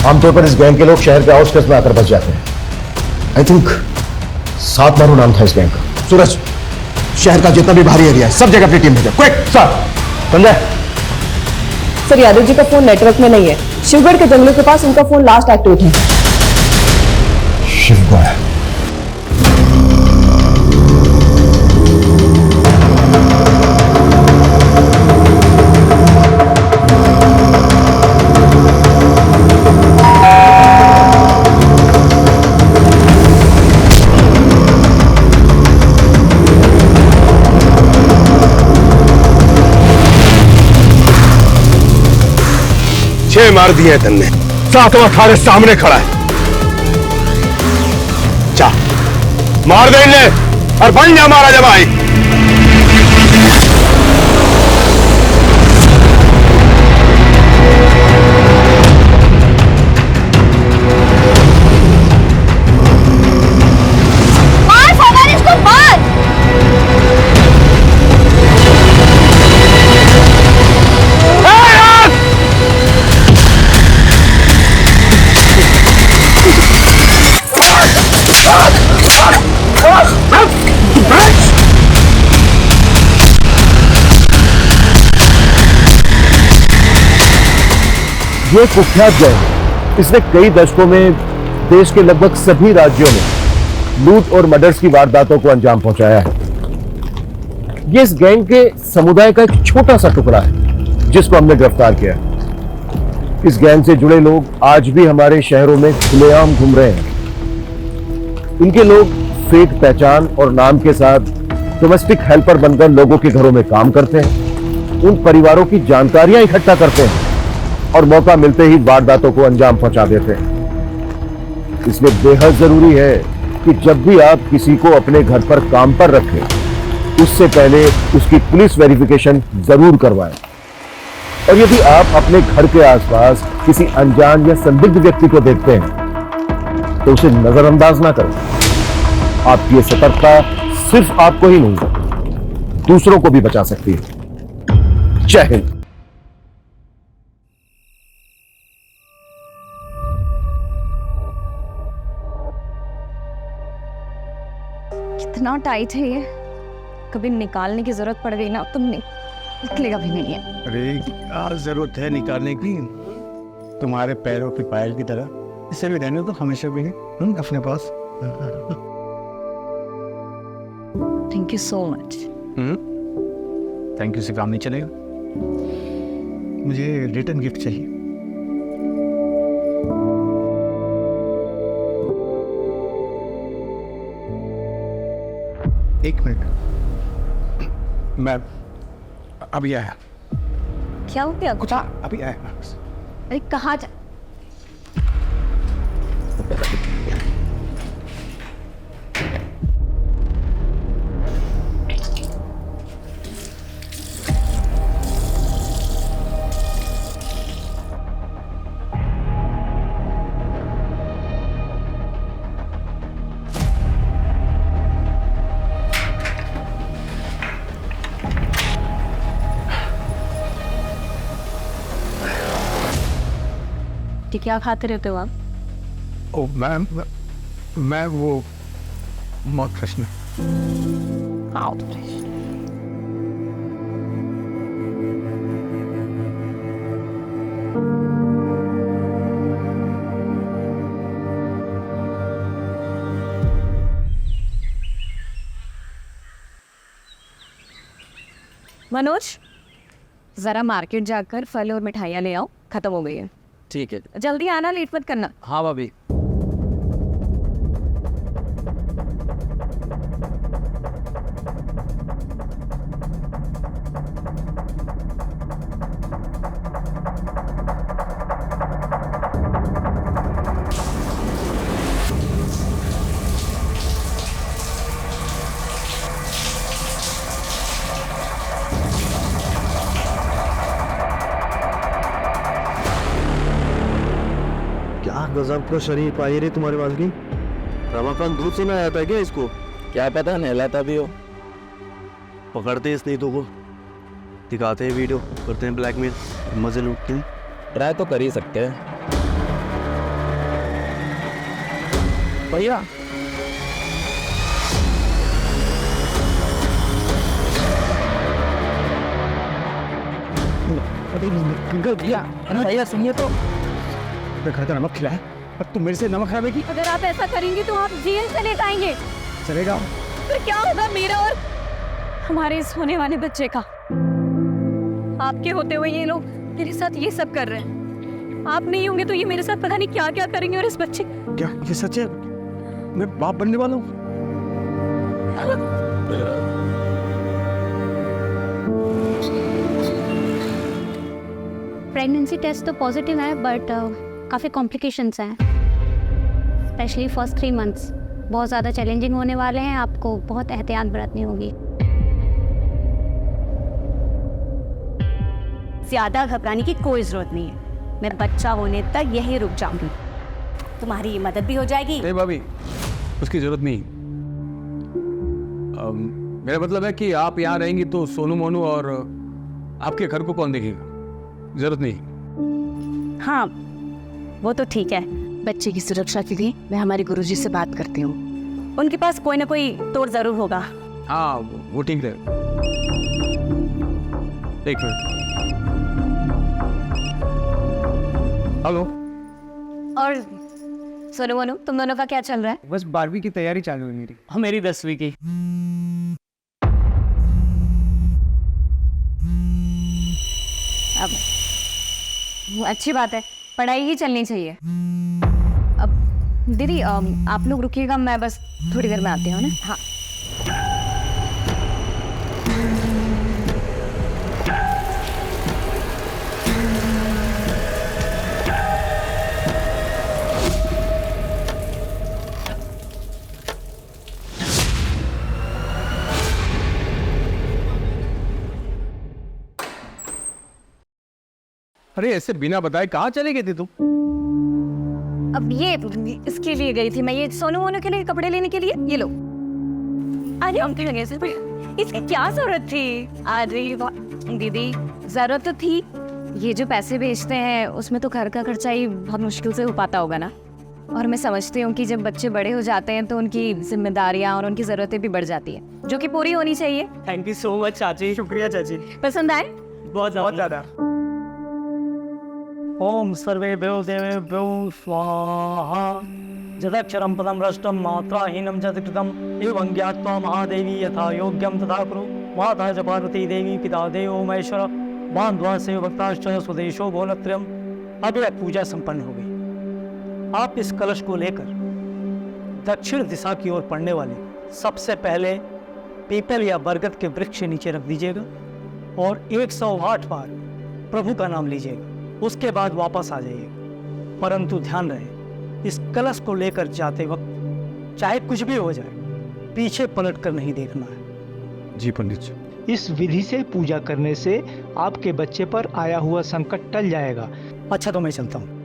आमतौर पर इस गैंग के लोग शहर के आउटस्कर्ट्स में आकर बस जाते हैं। आई थिंक 7 मारू नाम था इस गैंग का। सूरज, शहर का जितना भी भारी एरिया है सब जगह अपनी टीम भेजो, quick. Sir Sanjay. Sir Yadav ji का फोन नेटवर्क में नहीं है। शिवगढ़ के जंगलों के पास उनका फोन लास्ट एक्टिव है। शिवगढ़? मार दिए तन्ने, 7वां थारे सामने खड़ा है। जा मार दे इन्हें और बन जा मारा जब आई। मार फवाद, इसको मार। ये कुख्यात गैंग इसने कई दशकों में देश के लगभग सभी राज्यों में लूट और मर्डर्स की वारदातों को अंजाम पहुंचाया है। ये इस गैंग के समुदाय का एक छोटा सा टुकड़ा है जिसको हमने गिरफ्तार किया है। इस गैंग से जुड़े लोग आज भी हमारे शहरों में खुलेआम घूम रहे हैं। इनके लोग फेक पहचान और नाम के साथ डोमेस्टिक हेल्पर बनकर लोगों के घरों में काम करते हैं, उन परिवारों की जानकारियां इकट्ठा करते हैं और मौका मिलते ही वारदातों को अंजाम पहुंचा देते हैं। इसलिए बेहद जरूरी है कि जब भी आप किसी को अपने घर पर काम पर रखें, उससे पहले उसकी पुलिस वेरिफिकेशन जरूर करवाएं। और यदि आप अपने घर के आसपास किसी अनजान या संदिग्ध व्यक्ति को देखते हैं तो उसे नजरअंदाज ना करें। आपकी ये सतर्कता सिर्फ आपको ही नहीं, दूसरों को भी बचा सकती है। जय हिंद। कितना टाइट है ये, कभी निकालने की जरूरत पड़ गई ना तो निकलेगा भी नहीं है। अरे क्या जरूरत है निकालने की, तुम्हारे पैरों की पायल की तरह इसे भी रहने तो हमेशा भी अपने पास। Thank you so much. Thank you से काम नहीं चलेगा, मुझे रिटर्न गिफ्ट चाहिए। एक मिनट, मैं अभी आया। क्या हो गया? कुछ अभी आया। अरे कहाँ जा? ये क्या खाते रहते हो आप? ओ मैम, मैं वो mouth freshener. Mouth freshener. Manoj, जरा मार्केट जाकर फल और मिठाइयाँ ले आओ, खत्म हो गई है। ठीक है। जल्दी आना, लेट मत करना। हाँ भाभी। क्या गजब का शरीर पाई रे तुम्हारे पास की। रमाकांत दूध से ना आया था क्या इसको? क्या पता नहलाता भी हो। पकड़ते इस नहीं तो को, दिखाते हैं वीडियो, करते हैं ब्लैकमेल, मजे लूटते हैं। ट्राई तो कर ही सकते हैं भैया। अंकल भैया, भैया सुनिए तो, मैं खाता नमक खिलाया और तुम मेरे से नमक खावे की। अगर आप ऐसा करेंगे तो आप जेल चले जाएंगे। चलेगा फिर क्या होगा मेरा और हमारे इस होने वाले बच्चे का? आपके होते हुए ये लोग मेरे साथ ये सब कर रहे हैं। आप नहीं होंगे तो ये मेरे साथ पता नहीं क्या क्या करेंगे। और इस बच्चे, क्या ये सच है? मैं बाप बनने वाला हूँ। प्रेगनेंसी टेस्ट तो पॉजिटिव है बट काफ़ी कॉम्प्लिकेशंस हैं, स्पेशली फर्स्ट 3 मंथ्स बहुत ज़्यादा चैलेंजिंग होने वाले हैं। आपको बहुत एहतियात बरतनी होगी। ज्यादा घबराने की कोई जरूरत नहीं है। मैं बच्चा होने तक यही रुक जाऊंगी, तुम्हारी मदद भी हो जाएगी। नहीं भाभी, उसकी जरूरत नहीं। मेरा मतलब है कि आप यहाँ रहेंगी तो सोनू मोनू और आपके घर को कौन देखेगा? जरूरत नहीं। हाँ वो तो ठीक है। बच्चे की सुरक्षा के लिए मैं हमारे गुरुजी से बात करती हूँ, उनके पास कोई ना कोई तोड़ जरूर होगा। हाँ वो ठीक है। एक मिनट। हेलो। और सोनू मोनू, तुम दोनों का क्या चल रहा है? बस 12वीं की तैयारी चालू है मेरी। हाँ मेरी 10वीं की। अब अच्छी बात है, पढ़ाई ही चलनी चाहिए। अब दीदी आप लोग रुकिएगा, मैं बस थोड़ी देर में आती हूँ ना। हाँ अरे ऐसे बिना बताए कहाँ चले गए थे तुम? अब ये इसके लिए गई थी मैं, ये सोनू मोनू के लिए कपड़े लेने के लिए। ये लो। अरे हम लगे इसकी क्या जरूरत थी? अरे दीदी जरूरत तो थी। ये जो पैसे भेजते हैं उसमें तो घर का खर्चा ही बहुत मुश्किल से हो पाता होगा ना। और मैं समझती हूँ कि जब बच्चे बड़े हो जाते हैं तो उनकी जिम्मेदारियाँ और उनकी ज़रूरतें भी बढ़ जाती है, जो कि पूरी होनी चाहिए। थैंक यू सो मच चाची। शुक्रिया चाची। पसंद आए? बहुत ज़्यादा। ओम सर्वे भ्यो देवे भ्यो स्वाहा जदक्षरम पदम रष्टम मात्राहीनम चतुकृतम एवं ज्ञात्वा महादेवी यथा योग्यम तथा कुरु माता च पार्वती देवी पिता देवो महेश्वर बांधवा से भक्ताश्च स्वदेशो भोलत्रयम। अब यह पूजा संपन्न हो गई। आप इस कलश को लेकर दक्षिण दिशा की ओर पड़ने वाले सबसे पहले पीपल या बरगद के वृक्ष के नीचे रख दीजिएगा और 108 बार प्रभु का नाम लीजिएगा। उसके बाद वापस आ जाइएगा। परंतु ध्यान रहे, इस कलश को लेकर जाते वक्त चाहे कुछ भी हो जाए, पीछे पलट कर नहीं देखना है। जी पंडित जी। इस विधि से पूजा करने से आपके बच्चे पर आया हुआ संकट टल जाएगा। अच्छा तो मैं चलता हूँ।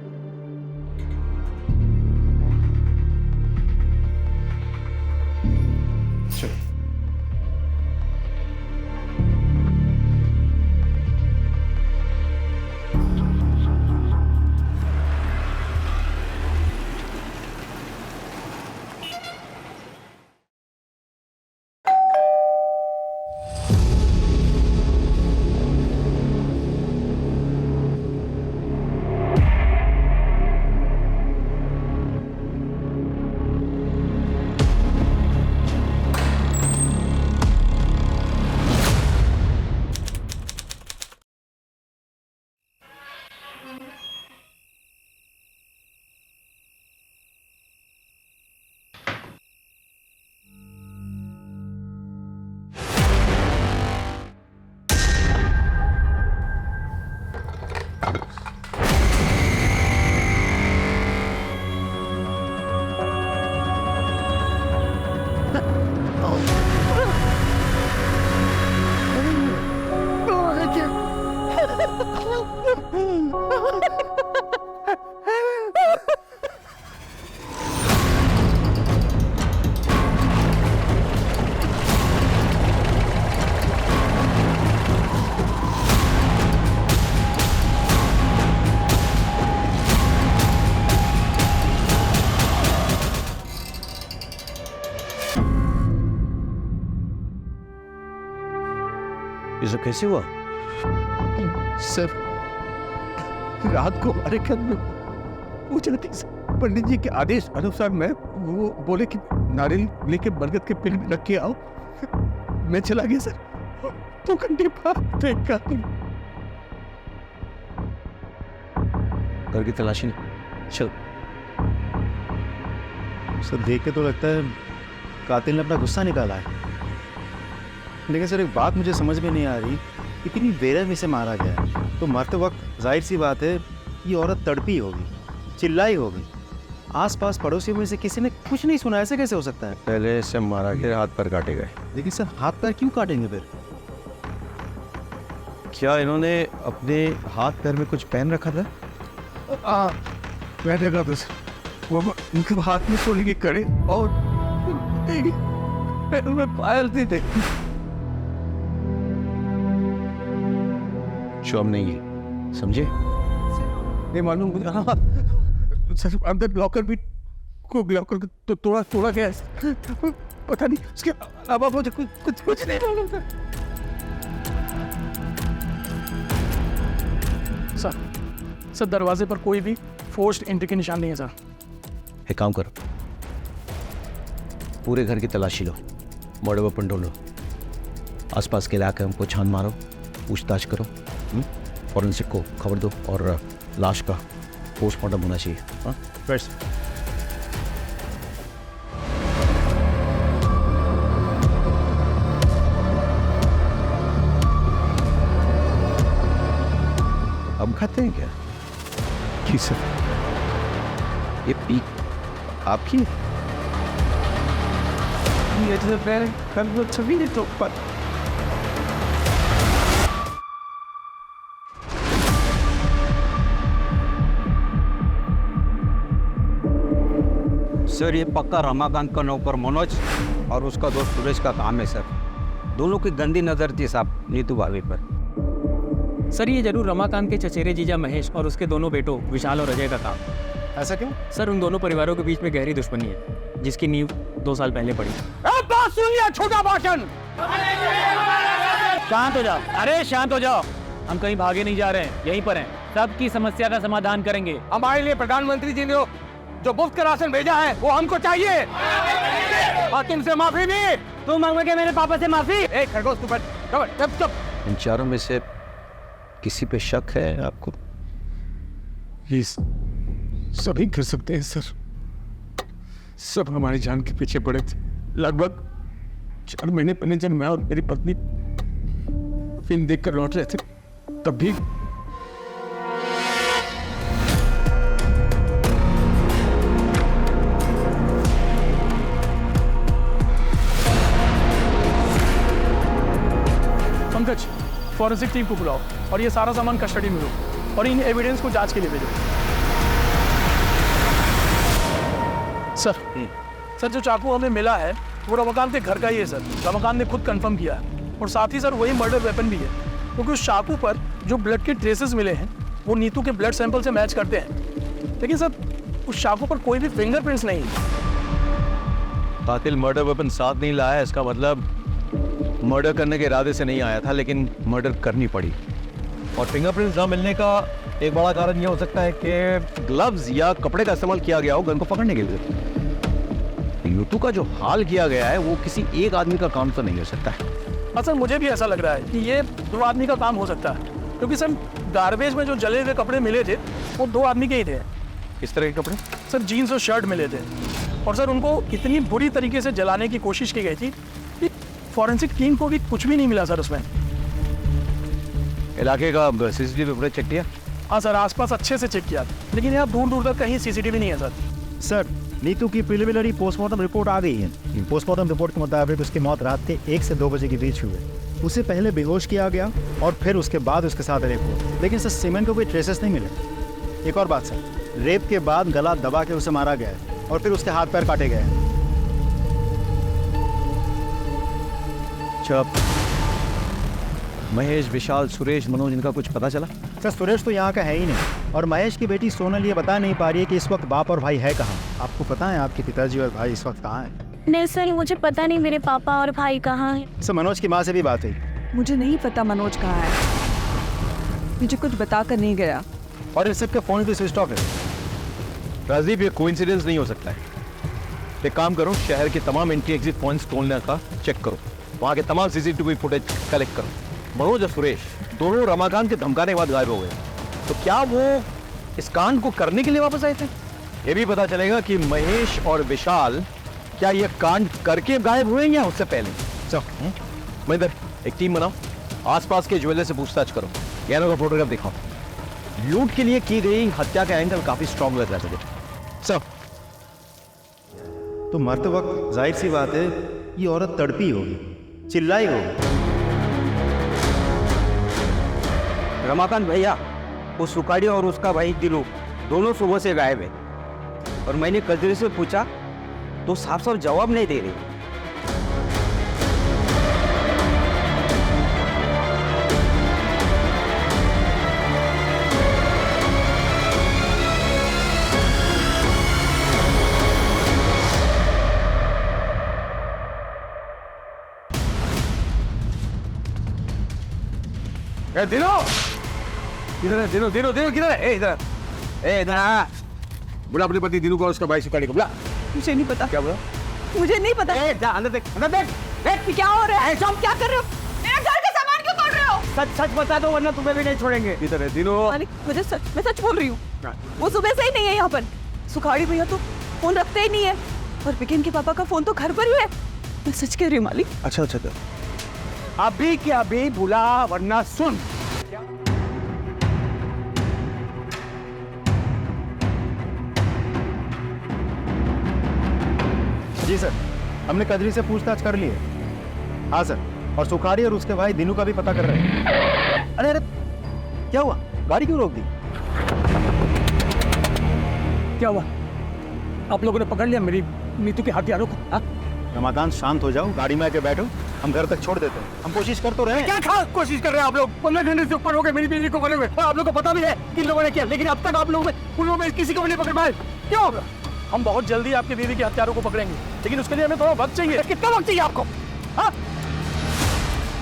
ये सब कैसे हुआ? सर, रात को हमारे घर में पूछ रही थी, पंडित जी के आदेश अनुसार मैं वो बोले कि नारियल लेके बरगद के पेड़ में रख के आओ, मैं चला गया सर। 2 घंटे बाद देखा घर की तलाशी नहीं। चल सर, देख के तो लगता है कातिल ने अपना गुस्सा निकाला है। लेकिन सर, एक बात मुझे समझ में नहीं आ रही, इतनी बेरहमी से मारा गया है तो मरते वक्त जाहिर सी बात है ये औरत तड़पी होगी, चिल्लाई होगी। आसपास पड़ोसियों में से किसी ने कुछ नहीं सुना, ऐसे कैसे हो सकता है? पहले से मारा गया, हाथ पैर काटे गए। लेकिन सर, हाथ पैर क्यों काटेंगे फिर? क्या इन्होंने अपने हाथ पैर में कुछ पहन रखा था? मैं देखा था सर, वो उनके हाथ में सोने के कड़े और पैरों में पायल थे। शोम नहीं है, समझे? नहीं मालूम मुझे। हाँ सर, अंदर लॉकर भी को लॉकर तो तोड़ा गया है, पता नहीं उसके अलावा मुझे कुछ नहीं मालूम था। सर, दरवाजे पर कोई भी फोर्स्ड एंट्री के निशान नहीं है सर। एक काम करो, पूरे घर की तलाशी लो, मर्डर वेपन ढूंढो, आसपास के इलाके हमको छान मारो, पूछताछ करो, फॉरेंसिक को खबर दो और लाश का पोस्टमार्टम होना चाहिए। हाँ बस। अब खाते हैं क्या? जी सर। ये पीक आपकी है? ये तो मेरे कल वो छवि ने तो पर सर, ये पक्का रमाकांत का नौकर मनोज और उसका दोस्त सुरेश का काम है सर। दोनों की गंदी नजर थी साहब नीतू भाभी पर। सर, ये जरूर रमाकांत के चचेरे जीजा महेश और उसके दोनों बेटों विशाल और अजय का काम। ऐसा क्यों? सर, उन दोनों परिवारों के बीच में गहरी दुश्मनी है जिसकी नींव 2 साल पहले पड़ी। बात सुनिए, छोटा भाषण। शांत हो जाओ। अरे शांत हो जाओ, हम कहीं भागे नहीं जा रहे हैं, यहीं पर हैं। सबकी समस्या का समाधान करेंगे। हमारे लिए प्रधानमंत्री जी ने जो मुफ्त का राशन भेजा है वो हमको चाहिए और तुमसे माफी भी। तुम मांगोगे मेरे पापा से माफी? खरगोश तू चुप। इन चारों में से किसी पे शक है आपको? प्लीज, सभी कर सकते हैं सर। सब हमारी जान के पीछे पड़े थे। लगभग 4 महीने पहले जब मैं और मेरी पत्नी फिल्म देखकर लौट रहे थे, तब भी पंकज, फॉरेंसिक टीम को बुलाओ और ये सारा सामान कस्टडी में लो और इन एविडेंस को जांच के लिए भेजो। सर, जो चाकू हमें मिला है वो रमाकांत के घर का ही है सर। रमाकांत ने खुद कंफर्म किया है और साथ ही सर वही मर्डर वेपन भी है, क्योंकि उस चाकू पर जो ब्लड के ट्रेसेस मिले हैं वो नीतू के ब्लड सैंपल से मैच करते हैं। लेकिन सर, उस चाकू पर कोई भी फिंगरप्रिंट्स नहीं है। कातिल मर्डर वेपन साथ नहीं लाया, इसका मतलब मर्डर करने के इरादे से नहीं आया था, लेकिन मर्डर करनी पड़ी। और फिंगरप्रिंट्स ना मिलने का एक बड़ा कारण यह हो सकता है कि ग्लव्स या कपड़े का इस्तेमाल किया गया हो गन को पकड़ने के लिए। यूटू का जो हाल किया गया है वो किसी एक आदमी का काम तो नहीं हो सकता है। सर, मुझे भी ऐसा लग रहा है कि ये 2 आदमी का काम हो सकता है, क्योंकि सर गार्बेज में जो जले हुए कपड़े मिले थे वो 2 आदमी के ही थे। किस तरह के कपड़े? सर, जीन्स और शर्ट मिले थे और सर उनको इतनी बुरी तरीके से जलाने की कोशिश की गई थी कि फॉरेंसिक टीम को भी कुछ भी नहीं मिला सर उसमें। इलाके का सीसीटीवी फुटेज चेक किया? हाँ सर, आसपास अच्छे से चेक किया, लेकिन यहाँ दूर दूर तक कहीं सीसीटीवी नहीं है सर। सर, नीतू की प्रिलिमिनरी पोस्टमार्टम रिपोर्ट आ गई है। पोस्टमार्टम रिपोर्ट के मुताबिक उसकी मौत रात के 1 से 2 बजे के बीच हुई है। उसे पहले बेहोश किया गया और फिर उसके बाद उसके साथ रेप हुआ, लेकिन सर सीमेंट को कोई ट्रेसेस नहीं मिले। एक और बात सर, रेप के बाद गला दबा के उसे मारा गया है और फिर उसके हाथ पैर काटे गए हैं। चुप। महेश, विशाल, सुरेश, मनोज, इनका कुछ पता चला? सर सुरेश तो यहाँ का है ही नहीं, और महेश की बेटी सोनल ये बता नहीं पा रही है कि इस वक्त बाप और भाई है कहाँ। आपको पता है आपके पिताजी और भाई इस वक्त कहाँ हैं? नहीं सर, मुझे पता नहीं मेरे पापा और भाई कहाँ हैं। सर मनोज की माँ से भी बात हुई। मुझे नहीं पता मनोज कहाँ है, मुझे कुछ बता कर नहीं गया। और इन सबके फोन भी स्विच ऑफ है। राजदीप, ये कोइंसिडेंस नहीं हो सकता है। एक काम करो, शहर के तमाम एंट्री एग्जिट पॉइंट्स तोड़ने का चेक करो, वहाँ के तमाम सीसीटीवी फुटेज कलेक्ट करो। मनोज और सुरेश दोनों रमाकांत के धमकाने के बाद गायब हो गए, तो क्या वो इस कांड को करने के लिए वापस आए थे? ये भी पता चलेगा कि महेश और विशाल क्या ये कांड करके गायब हुए या उससे पहले। चलो महेंद्र, एक टीम बनाओ, आसपास के ज्वेलर से पूछताछ करो, गहनों का फोटोग्राफ दिखाओ। लूट के लिए की गई हत्या का एंगल काफी स्ट्रॉन्ग लग रहा है। सब तो मरते वक्त जाहिर सी बात है ये औरत तड़पी होगी, चिल्लाई होगी। रमाकांत भैया, वो सुकाड़ी और उसका भाई दिलू दोनों सुबह से गायब है, और मैंने कजरी से पूछा तो साफ साफ जवाब नहीं दे रही। दिनो, इधर है, दिनो दिनो दिनो किधर है? ए इधर, ए इधर आ। बुला अपने पति दिनू को और उसका भाई सुकाड़ी को बुला। मुझे नहीं पता। क्या बोला? मुझे नहीं पता। ए जा अंदर देख, अंदर देख। देख क्या हो रहा है? तुम क्या कर रहे हो? मेरे घर का सामान क्यों तोड़ रहे हो? सच सच बता दो वरना तुम्हें भी नहीं छोड़ेंगे। इधर है दिनो। मैं सच बोल रही हूँ। वो सुबह से ही नहीं है यहाँ पर। सुखाड़ी भैया तो फोन रखते ही नहीं है, और बिकिन के पापा का फोन तो घर पर ही है। मैं सच कह रही हूँ मालिक। अच्छा अच्छा, अभी क्या अभी बुला वरना सुन। जी सर, हमने कजरी से पूछताछ कर ली है। हाँ सर, और सुखाड़ी और उसके भाई दिनू का भी पता कर रहे हैं। अरे अरे क्या हुआ? गाड़ी क्यों रोक दी? क्या हुआ? आप लोगों ने पकड़ लिया मेरी नीतू के हथियारों को? हाँ? रमाकांत शांत हो जाओ, गाड़ी में आके बैठो, हम घर तक छोड़ देते हैं। हम कोशिश कर तो रहे हैं। क्या खास कोशिश कर रहे हैं आप लोग? 15 घंटे से ऊपर हो गए मेरी बीवी को पकड़े हुए, और आप लोग को पता भी है किन लोगों ने किया, लेकिन अब तक आप लोगों में किसी को भी नहीं पकड़ पाए। क्यों होगा? हम बहुत जल्दी आपकी बीवी के हत्यारों को पकड़ेंगे, लेकिन उसके लिए हमें थोड़ा वक्त चाहिए। कितना वक्त चाहिए आपको? हाँ?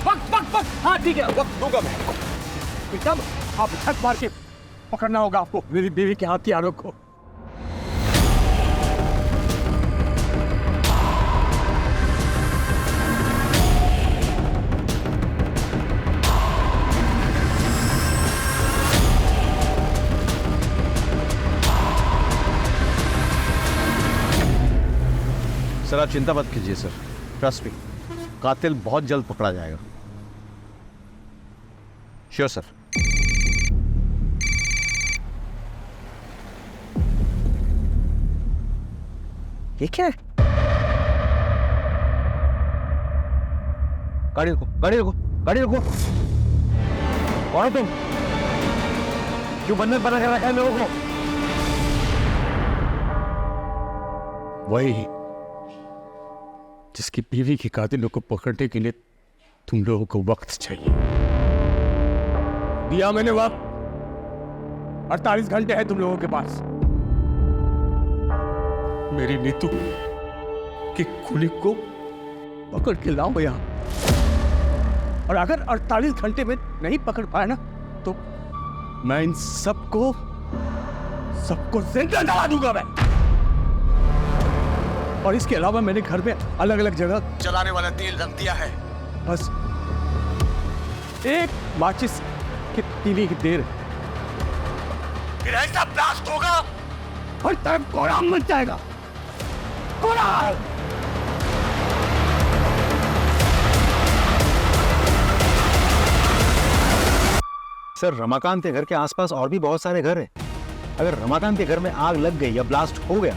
वक्त। हाँ ठीक है, वक्त दूंगा मैं। तब आप छक मार के पकड़ना होगा आपको मेरी बीवी के हथियारों को। सर आप चिंता मत कीजिए सर, ट्रस्ट मी, कातिल बहुत जल्द पकड़ा जाएगा। Sure sir. ये क्या है? गाड़ी रुको, गाड़ी रुको, गाड़ी रुको। कौन हो तुम? क्यों बंधन बना रखा है लोगों को? वही जिसकी बीवी के कातिलों को पकड़ने के लिए तुम लोगों को वक्त चाहिए। दिया मैंने वक्त, 48 घंटे है तुम लोगों के पास। मेरी नीतू की खूनी को पकड़ के लाओ यहां, और अगर 48 घंटे में नहीं पकड़ पाया ना, तो मैं इन सबको जिंदा जला दूंगा मैं। और इसके अलावा मैंने घर में अलग अलग जगह जलाने वाला तेल रख दिया है। बस एक माचिस की तीली की देर, फिर ऐसा ब्लास्ट होगा हर तरफ कोहराम मच जाएगा। कोहराम। सर रमाकांत के घर के आसपास और भी बहुत सारे घर हैं। अगर रमाकांत के घर में आग लग गई या ब्लास्ट हो गया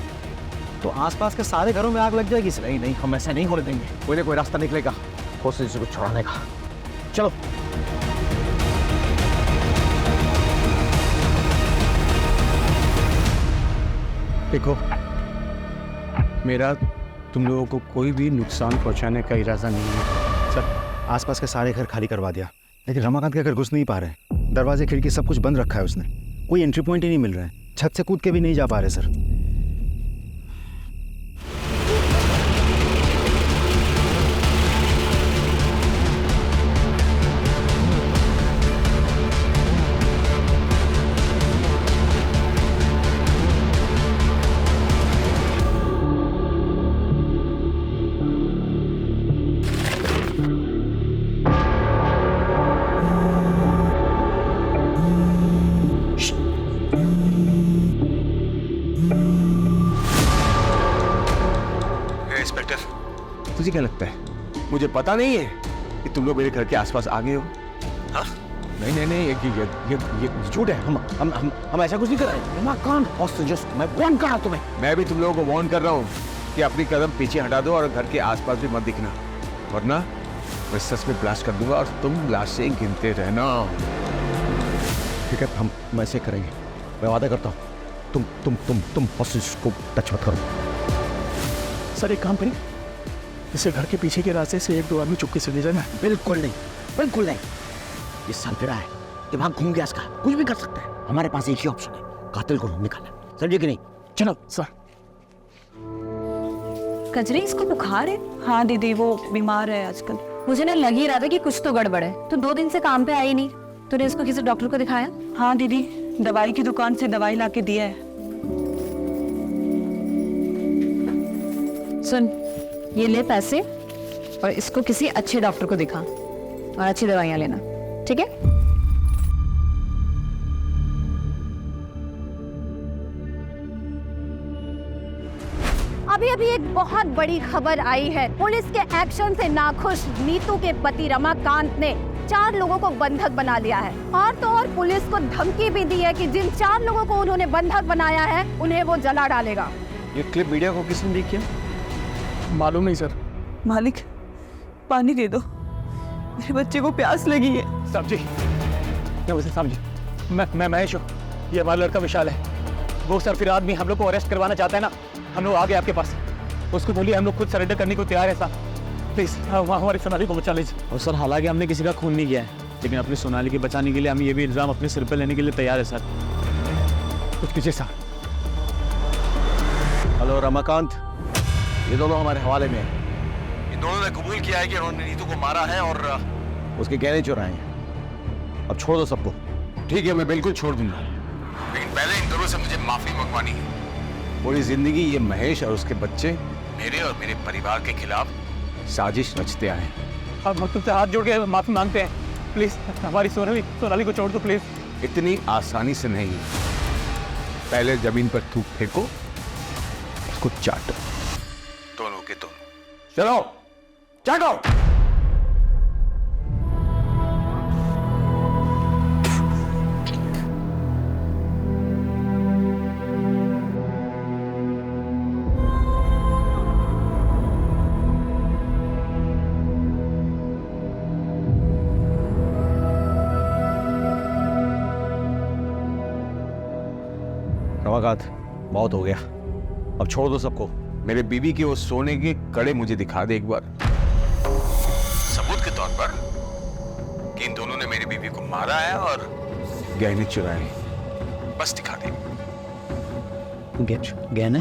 तो आसपास के सारे घरों में आग लग जाएगी। नहीं नहीं, हम ऐसा नहीं होने देंगे। कोई ना कोई रास्ता निकलेगा कोशिश को छुड़ाने का। चलो। देखो, मेरा तुम लोगों को कोई भी नुकसान पहुंचाने का इरादा नहीं है। सर, आसपास के सारे घर खाली करवा दिया, लेकिन रमाकांत के घर घुस नहीं पा रहे। दरवाजे खिड़की सब कुछ बंद रखा है उसने। कोई एंट्री पॉइंट ही नहीं मिल रहा है। छत से कूद के भी नहीं जा पा रहे सर। तुझे क्या लगता है मुझे पता नहीं है कि तुम लोग मेरे घर के आसपास आ गए हो? हाँ? नहीं नहीं नहीं, ये झूठ है। हम ऐसा कुछ नहीं कर रहे। मैं वार्न कर रहा हूं तुम्हें। मैं भी तुम लोगों को वार्न कर रहा हूँ कि अपनी कदम पीछे हटा दो और घर के आसपास भी मत दिखना, वरना मैं सच में ब्लास्ट कर दूंगा और तुम लाशें गिनते रहना। ठीक है, हम ऐसे करेंगे। मैं वादा करता हूँ तुम हॉस्टेज को टच मत करो। सर एक काम करें, इसे घर के पीछे के रास्ते से 1-2 आदमी चुपके से ले जाना। बिल्कुल नहीं, बिल्कुल नहीं। ये सरफिरा है, दिमाग घूम गया इसका, कुछ भी कर सकता है। हमारे पास एक ही ऑप्शन है, कातिल को निकालना। समझे कि नहीं? चलो सर। कजरी, इसको बुखार है? हाँ दीदी, वो बीमार है आजकल। मुझे ना लग ही रहा था कि कुछ तो गड़बड़ है। तो 2 दिन से काम पे आई नहीं, तूने इसको किसी डॉक्टर को दिखाया? हाँ दीदी, दवाई की दुकान से दवाई लाके दिया है। सुन, ये ले पैसे और इसको किसी अच्छे डॉक्टर को दिखा और अच्छी दवाइयां लेना, ठीक है? अभी अभी एक बहुत बड़ी खबर आई है। पुलिस के एक्शन से नाखुश नीतू के पति रमाकांत ने 4 लोगों को बंधक बना लिया है। और तो और पुलिस को धमकी भी दी है कि जिन 4 लोगों को उन्होंने बंधक बनाया है उन्हें वो जला डालेगा। ये क्लिप मीडिया को किसने लीक किया? मालूम नहीं सर। मालिक, पानी दे दो, मेरे बच्चे को प्यास लगी है। साहब जी, क्या वैसे साहब जी, मैं महेश हूँ, ये हमारा लड़का विशाल है। वो सर फिर आदमी हम लोग को अरेस्ट करवाना चाहता है ना, हम लोग आ गए आपके पास। उसको बोलिए हम लोग खुद सरेंडर करने को तैयार है साहब, प्लीज हमारी सोनाली को बचा लीजिए। और सर हालांकि हमने किसी का खून नहीं किया है, लेकिन अपनी सोनाली के बचाने के लिए हम ये भी इल्जाम अपने सिर पर लेने के लिए तैयार है सर। कुछ कीजिए साहब। हेलो रमाकांत, ये दोनों हमारे हवाले में हैं। इन दोनों ने कबूल किया है कि उन्होंने नीतू को मारा है और उसके गहने चुराए हैं। अब छोड़ दो सबको। ठीक है, मैं बिल्कुल छोड़ दूंगा, लेकिन पहले इन दोनों से मुझे माफी मंगवानी है। पूरी जिंदगी ये महेश और उसके बच्चे मेरे और मेरे परिवार के खिलाफ साजिश रचते आए। अब हम तुमसे हाथ जोड़ के माफी मांगते हैं, प्लीज हमारी सोनाली को छोड़ दो प्लीज। इतनी आसानी से नहीं, पहले जमीन पर थूक फेंको, उसको चाटो, दोनों के दोनों। चलो चाटो। रमाकांत, बहुत हो गया, अब छोड़ दो सबको। मेरे बीवी के वो सोने के कड़े मुझे दिखा दे एक बार, सबूत के तौर पर कि इन दोनों ने मेरी बीवी को मारा है और गहने चुराए। बस दिखा दे। गहने?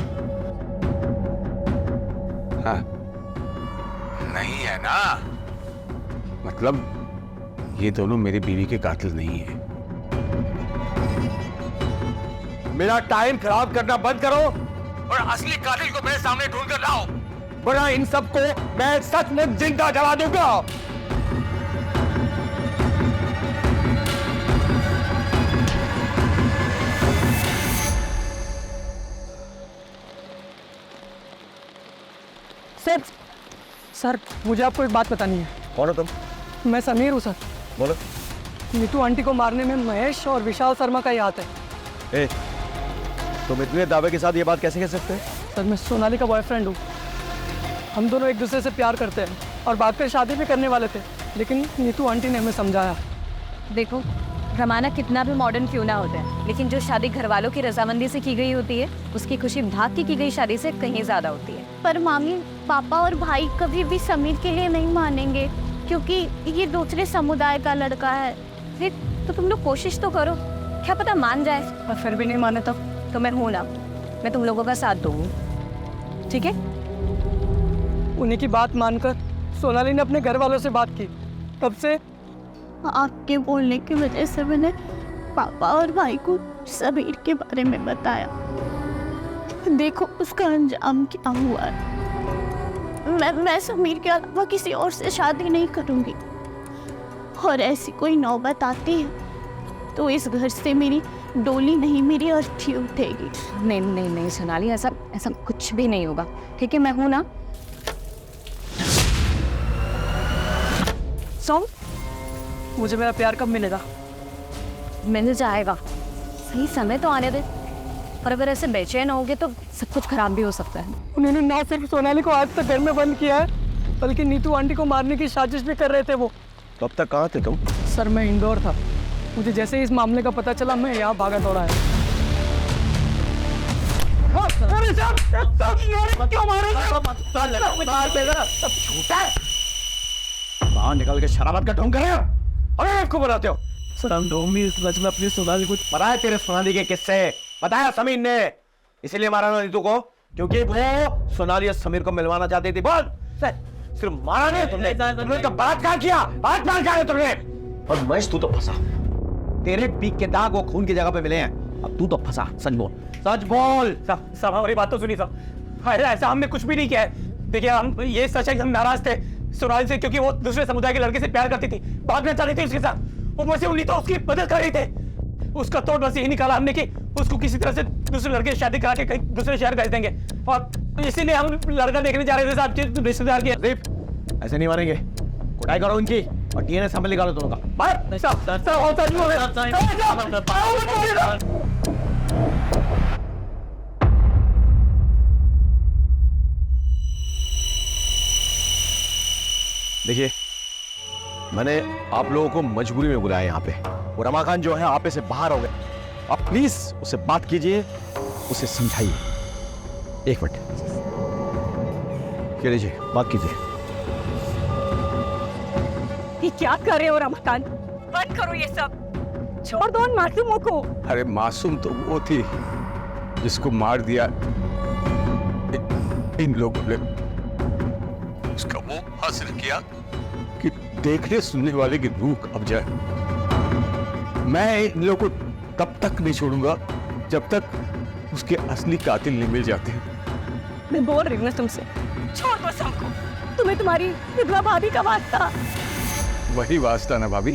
हाँ, नहीं है ना, मतलब ये दोनों मेरी बीवी के कातिल नहीं है। मेरा टाइम खराब करना बंद करो और असली कातिल को मेरे सामने ढूंढ कर लाओ, वरना इन सबको मैं सचमुच जिंदा जला दूंगा। सर, मुझे आपको एक बात बतानी है। कौन हो तुम? मैं समीर हूँ सर। बोलो। नीतू आंटी को मारने में महेश और विशाल शर्मा का ही हाथ है। तुम इतने दावे के साथ ये बात कैसे कह सकते हो? सर मैं सोनाली का बॉयफ्रेंड हूँ। हम दोनों एक दूसरे से प्यार करते हैं और बाद में शादी भी करने वाले थे, लेकिन नीतू आंटी ने हमें समझाया। देखो रमाना कितना भी मॉडर्न क्यों ना होता है, लेकिन जो शादी घर वालों की रजामंदी से की गई होती है उसकी खुशी भाग की गई शादी से कहीं ज़्यादा होती है। पर मामी, पापा और भाई कभी भी समीर के लिए नहीं मानेंगे, क्योंकि ये दूसरे समुदाय का लड़का है। फिर तो तुम लोग कोशिश तो करो, क्या पता मान जाए। और फिर भी नहीं माने तो मैं हूँ ना, मैं तुम लोगों का साथ दूंगी, ठीक है? उन्हीं की बात मानकर सोनाली ने अपने घर वालों से बात की। तब से आपके बोलने की वजह से मैंने पापा और भाई को समीर के बारे में बताया। देखो उसका अंजाम क्या हुआ है। मैं समीर के अलावा किसी और से शादी नहीं करूंगी, और ऐसी कोई नौबत आती है तो इस घर से मेरी डोली नहीं, मेरी अर्थी उठेगी। नहीं नहीं नहीं सोनाली, ऐसा कुछ भी नहीं होगा, ठीक है? मैं हूं ना। सो मुझे मेरा प्यार कब मिलेगा? मिल जाएगा, सही समय तो आने दे। और अगर ऐसे बेचैन होगे तो सब कुछ खराब भी हो सकता है। उन्होंने ना सिर्फ सोनाली को आज तक घर में बंद किया है, बल्कि नीतू आंटी को मारने की साजिश भी कर रहे थे वो। तो अब तक कहाँ थे तुम? सर मैं इंदौर था, मुझे जैसे ही इस मामले का पता चला मैं यहाँ भागा दौड़ा है। बाहर निकल के शराबत का ढोंग कर रहे हो? अरे आपको बताते हो सर हम दो में में अपनी सोनाली को पता है तेरे सोनाली के किस्से बताया समीर ने, इसीलिए मारा ना नीतू को, क्योंकि वो सोनाली और समीर को मिलवाना चाहती थी। बोल सिर्फ मारा नहीं तुमने तो बलात्कार किया, बलात्कार किया तुमने। और महेश तू तो फंसा, तेरे पीक के दाग वो खून की जगह पे मिले हैं, अब तू तो फंसा। सच बोल, सच बोल। सब हमारी बात तो सुनी सब। अरे ऐसा हमने कुछ भी नहीं किया है। देखिए हम ये सच है कि हम नाराज थे सोनाली से, क्योंकि वो दूसरे समुदाय के लड़के से प्यार करती थी, भागना चाहती थी उसके साथ। ऊपर से उन्हीं तो उसकी मदद कर रही थे। उसका तोड़ बस यही निकाला हमने कि उसको किसी तरह से दूसरे लड़के से शादी करा के कहीं दूसरे शहर भेज देंगे, और इसीलिए हम लड़का देखने जा रहे थे साहब रिश्तेदार के। ऐसे नहीं मारेंगे, कुटाई करो उनकी और डीएनए सैंपल निकालो दोनों का। देखिए मैंने आप लोगों को मजबूरी में बुलाया यहाँ पे, और रमाकांत जो है आपे से बाहर हो गए। आप प्लीज उससे बात कीजिए, उसे समझाइए। एक मिनट लीजिए, बात कीजिए। ये क्या कर रहे हो रमाकांत? बंद करो ये सब, छोड़ दो उन मासूमों को। अरे मासूम तो वो थी जिसको मार दिया इन लोगों ने। उसका वो हासिल किया कि देखने सुनने वाले की रूह अब जाए। मैं इन लोगों को तब तक नहीं छोड़ूंगा जब तक उसके असली कातिल नहीं मिल जाते। मैं बोल रही हूँ ना तुमसे, छोड़ दो सबको। तुम्हें तुम्हारी विधवा भाभी का वास्ता। वही वास्ता ना भाभी,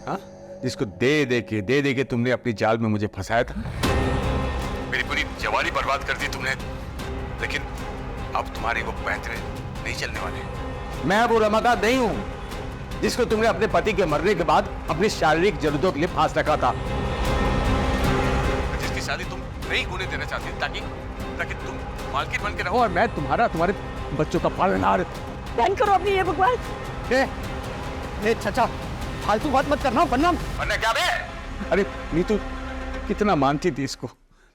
हाँ, जिसको दे दे के तुमने अपनी जाल में मुझे फंसाया था। मेरी पूरी जवानी बर्बाद कर दी तुमने, लेकिन अब तुम्हारे वो पैंतरे नहीं चलने वाले। मैं वो रमाकांत नहीं हूं जिसको तुमने अपने पति के मरने के बाद अपनी शारीरिक जरूरतों के लिए फांस रखा था, जिसकी शादी तुम नहीं होने देना चाहती ताकि तुम मालकिन बन के रहो और मैं तुम्हारे बच्चों का पालनहार। बंद करो अपनी ये बकवास। चाचा फालतू बात मत करना वरना क्या बे? अरे नीतू कितना मानती थी इसको,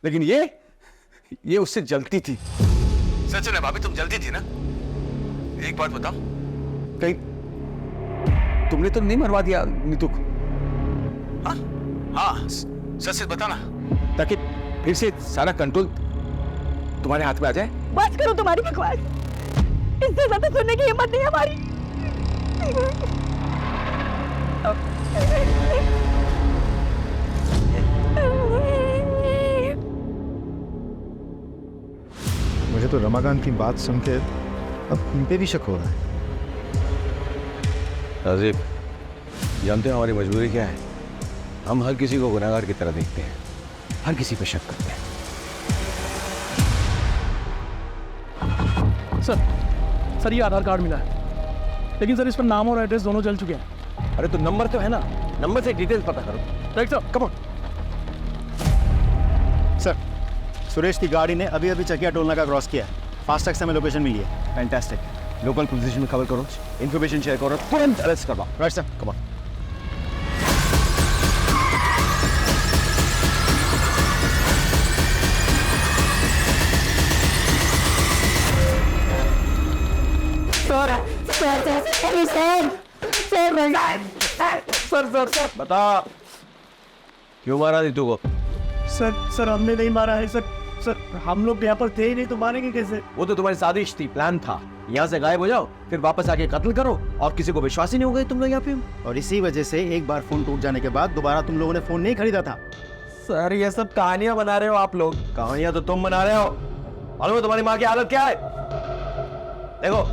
लेकिन ये उससे जलती थी। सच है भाभी, तुम जलती थी ना। एक बात बताओ, कहीं तुमने तो नहीं मरवा दिया नीतू को? हाँ सच सच बताना, ताकि फिर से सारा कंट्रोल तुम्हारे हाथ में आ जाए। बस करो तुम्हारी बकवास, इससे ज्यादा सुनने की हिम्मत नहीं हमारी। मुझे तो रमाकांत की बात सुन के अब इन पे भी शक हो रहा है। राजीव, जानते हैं हमारी मजबूरी क्या है? हम हर किसी को गुनहगार की तरह देखते हैं, हर किसी पे शक करते हैं। सर ये आधार कार्ड मिला है, लेकिन सर इस पर नाम और एड्रेस दोनों जल चुके हैं। अरे तो नंबर तो है ना, नंबर से डिटेल्स पता करो। Right sir, come on. Sir Suresh की गाड़ी ने अभी अभी चकिया टोल नाका क्रॉस किया है। फास्टैग से हमें लोकेशन मिली है। फैंटास्टिक। लोकल पोजीशन में खबर करो, इन्फॉर्मेशन शेयर करो, तुरंत अरेस्ट करवाओ। Right sir, come on. Sir बता क्यों मारा नीतू को? सर हमने नहीं मारा है सर हम लोग यहाँ पर थे ही नहीं तो मारेंगे कैसे? वो तो तुम्हारी साजिश थी, प्लान था। यहाँ से गायब हो जाओ, फिर वापस आके कत्ल करो, और किसी को विश्वास ही नहीं हो गए तुम लोग यहाँ पे। और इसी वजह से एक बार फोन टूट जाने के बाद दोबारा तुम लोगों ने फोन नहीं खरीदा था। सर ये सब कहानियां बना रहे हो आप लोग। कहानियां तो तुम बना रहे हो। मालूम है तुम्हारी माँ की हालत क्या है? देखो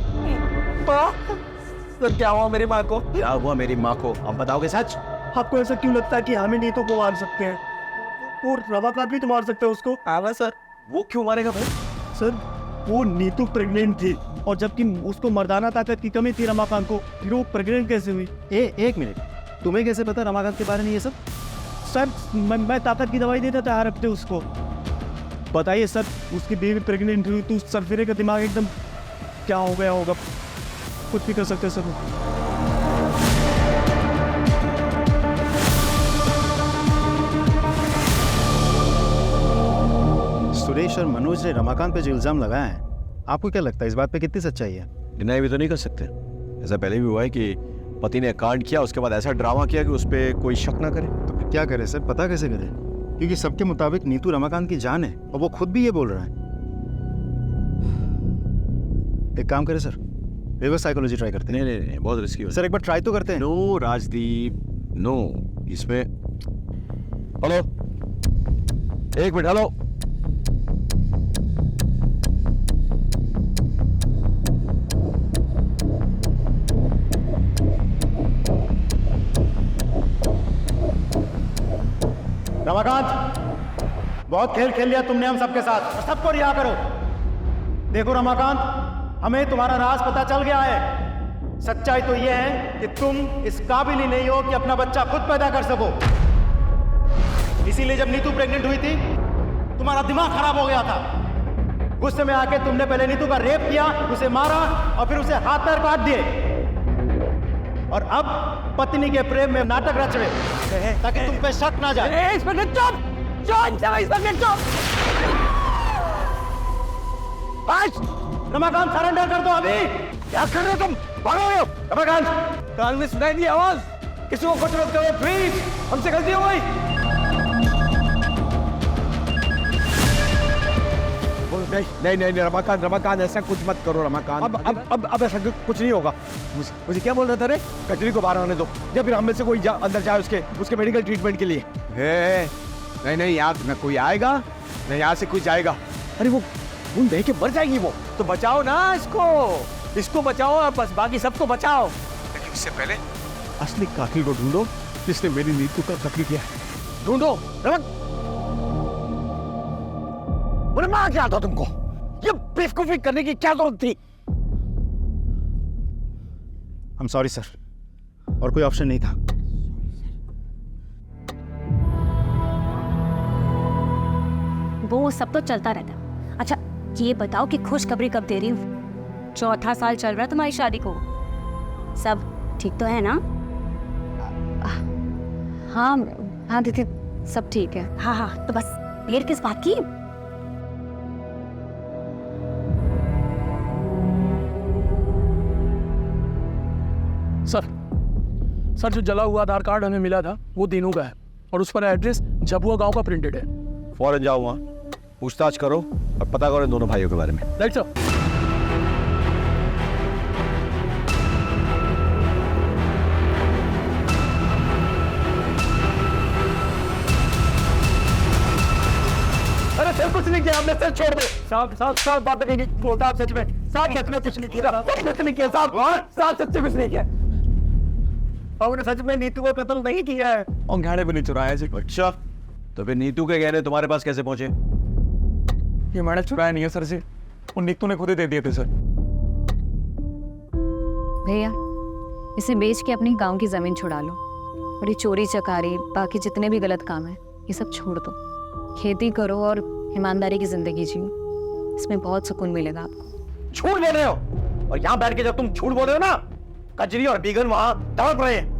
सर क्या हुआ मेरी माँ को? क्या हुआ मेरी माँ को? अब बताओगे सच? आपको ऐसा क्यों लगता है कि हमें नीतू को मार सकते हैं? और रमाकांत भी तो मार सकते हैं उसको। आवा सर, वो क्यों मारेगा भाई? सर वो नीतू प्रेग्नेंट थी और जबकि उसको मर्दाना ताकत की कमी थी रमाकांत को, फिर वो प्रेग्नेंट कैसे हुई? एक मिनट, तुम्हें कैसे पता रमाकांत के बारे में ये सब? सर मैं ताकत की दवाई देता था हर हफ्ते उसको। बताइए सर, उसकी बीवी प्रेग्नेंट हुई तो सरफिरे का दिमाग एकदम क्या हो गया होगा? कुछ भी कर सकते सर। सुरेश और मनोज ने रमाकांत पे जो इल्जाम लगाया है, आपको क्या लगता है इस बात पे कितनी सच्चाई है? डिनाई भी तो नहीं कर सकते। ऐसा पहले भी हुआ है कि पति ने कांड किया, उसके बाद ऐसा ड्रामा किया कि उस पर कोई शक ना करे। तो फिर क्या करे सर, पता कैसे करे? क्योंकि सबके मुताबिक नीतू रमाकांत की जान है और वो खुद भी ये बोल रहा है। एक काम करे सर, रिवर्स साइकोलॉजी ट्राई करते हैं। नहीं, बहुत रिस्की हो सर, एक बार ट्राई तो करते हैं। No Rajdeep, no. इसमें हेलो, एक मिनट, हेलो। रमाकांत, बहुत खेल खेल लिया तुमने हम सबके साथ, और सबको रिहा करो। देखो रमाकांत, हमें तुम्हारा राज पता चल गया है। सच्चाई तो यह है कि तुम इस काबिल ही नहीं हो कि अपना बच्चा खुद पैदा कर सको। इसीलिए जब नीतू प्रेग्नेंट हुई थी, तुम्हारा दिमाग खराब हो गया था। गुस्से में आके तुमने पहले नीतू का रेप किया, उसे मारा और फिर उसे हाथ पैर काट दिए, और अब पत्नी के प्रेम में नाटक रच रहे हैं ताकि तुम पे शक ना जाए। रमाकांत, सरेंडर कर दो अभी। क्या कर रहे हो तुम? भागो रमाकांत। कान में सुनाई नहीं आवाज? किसी को कुछ मत करो प्लीज, हमसे गलती हो गई। नहीं रमाकांत, ऐसा कुछ मत करो रमाकांत। अब ऐसा कुछ नहीं होगा। मुझे क्या बोल रहा था रे? कचरी को बाहर आने दो, या फिर हम में से कोई अंदर जाए उसके मेडिकल ट्रीटमेंट के लिए। नहीं, यहाँ में कोई आएगा नहीं, यहाँ से कोई जाएगा। अरे वो खून बह के मर जाएगी वो। तो बचाओ ना इसको बचाओ, बस बाकी सबको बचाओ। लेकिन इससे पहले असली कातिल को ढूंढो जिसने मेरी नीतू का कत्ल किया है। ढूंढो। बोले मां, क्या था तुमको? ये बेवकूफी करने की क्या जरूरत थी? I'm sorry सर, और कोई ऑप्शन नहीं था। वो सब तो चलता रहता है। अच्छा ये बताओ कि खुशखबरी कब दे रही हूँ? 4था साल चल रहा है तुम्हारी शादी को, सब ठीक तो है ना? हाँ दीदी, सब ठीक है। हाँ, तो बस देर किस बात की? सर जो जला हुआ आधार कार्ड हमें मिला था वो दीनू का है, और उस पर एड्रेस झबुआ गांव का प्रिंटेड है। फौरन जाओ वहाँ, पूछताछ करो और पता करो इन दोनों भाइयों के बारे में। Right sir. अरे सर कुछ नहीं किया हमने, सर छोड़ दो। साहब बात नहीं बोलता आप सच में? साहब सच में कुछ नहीं किया, कुछ नहीं किया साहब सच में कुछ नहीं किया। और सच में नीतू को कत्ल नहीं किया है और गहने भी नहीं चुराया है। अच्छा, तो फिर नीतू के गहने तुम्हारे पास कैसे पहुंचे? ये मैंने चुराया नहीं है सर जी, वो नीतू ने खुद ही दे दिए थे सर। भैया इसे बेच के अपनी गांव की जमीन छुड़ा लो, और ये चोरी चकारी बाकी जितने भी गलत काम है ये सब छोड़ दो। खेती करो और ईमानदारी की जिंदगी जियो, इसमें बहुत सुकून मिलेगा आपको। झूठ बोल रहे हो, और यहाँ बैठ के जब तुम झूठ बोल रहे हो ना, कजरी और बीगन वहां तड़प रहे हैं।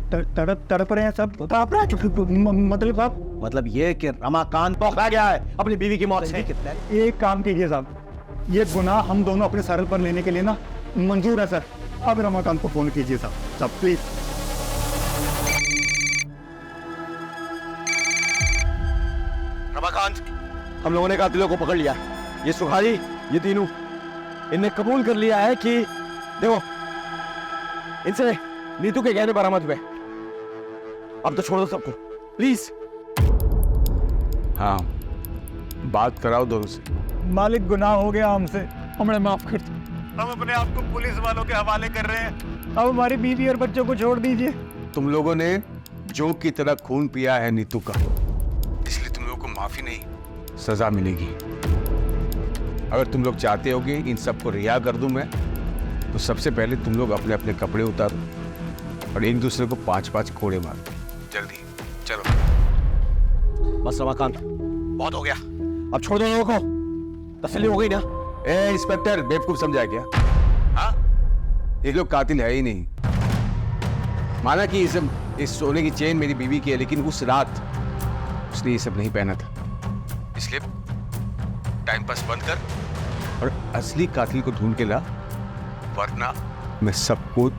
तड़प रहे हैं सब? मतलब साहब, मतलब ये कि रमाकांत पकड़ा गया है अपनी बीवी की मौत से। एक काम कीजिए साहब, ये गुनाह हम दोनों अपने सर पर लेने के लिए ना मंजूर है सर। अब रमाकांत को फोन कीजिए साहब प्लीज। रमाकांत, हम लोगों ने कातिलों को पकड़ लिया। ये सुखारी, ये तीनों, इनने कबूल कर लिया है कि देखो, इनसे नीतू के गहने बरामद हुए। अब तो छोड़ दो सबको प्लीज। हाँ, बात कराओ दोनों से। मालिक, गुनाह हो गया हमसे, हमें माफ कर दो। हम अपने आप को पुलिस वालों के हवाले कर रहे हैं। अब हमारी बीवी और बच्चों को छोड़ दीजिए। तुम लोगों ने जो की तरह खून पिया है नीतू का, इसलिए तुम लोगों को माफी नहीं, सजा मिलेगी। अगर तुम लोग चाहते हो कि इन सबको रिहा कर दूं मैं, तो सबसे पहले तुम लोग अपने अपने कपड़े उतारो और एक दूसरे को 5-5 कोड़े मारो। जल्दी चलो। बस रमाकांत, बहुत हो गया, अब छोड़ दो लोगों को। तसल्ली हो गई ना? ए इंस्पेक्टर, बेवकूफ समझा क्या? हाँ, ये लोग कातिल है ही नहीं। माना कि इस सोने की चेन मेरी बीवी की है, लेकिन उस रात उसने ये सब नहीं पहना था। इसलिए टाइम पास बंद कर और असली कातिल को ढूंढ के ला, वरना मैं सबको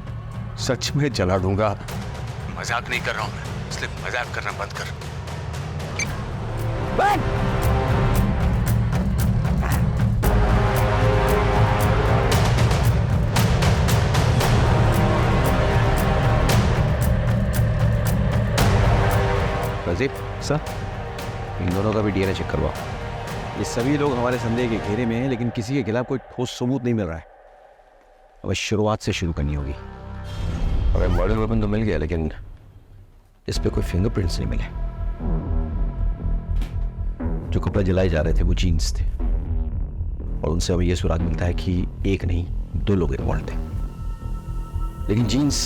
सच में जला दूंगा। मजाक नहीं कर रहा हूं मैं, इसलिए मजाक करना बंद कर। रजीब सर, इन दोनों का भी डीएनए चेक करवाओ। ये सभी लोग हमारे संदेह के घेरे में हैं, लेकिन किसी के खिलाफ कोई ठोस सबूत नहीं मिल रहा है। अब शुरुआत से शुरू करनी होगी। अगर मर्डर वेपन तो मिल गया, लेकिन इस पे कोई फिंगरप्रिंट्स नहीं मिले। जो कपड़े जलाए जा रहे थे वो जीन्स थे, और उनसे हमें यह सुराग मिलता है कि एक नहीं 2 लोग इन्वॉल्व थे, लेकिन जीन्स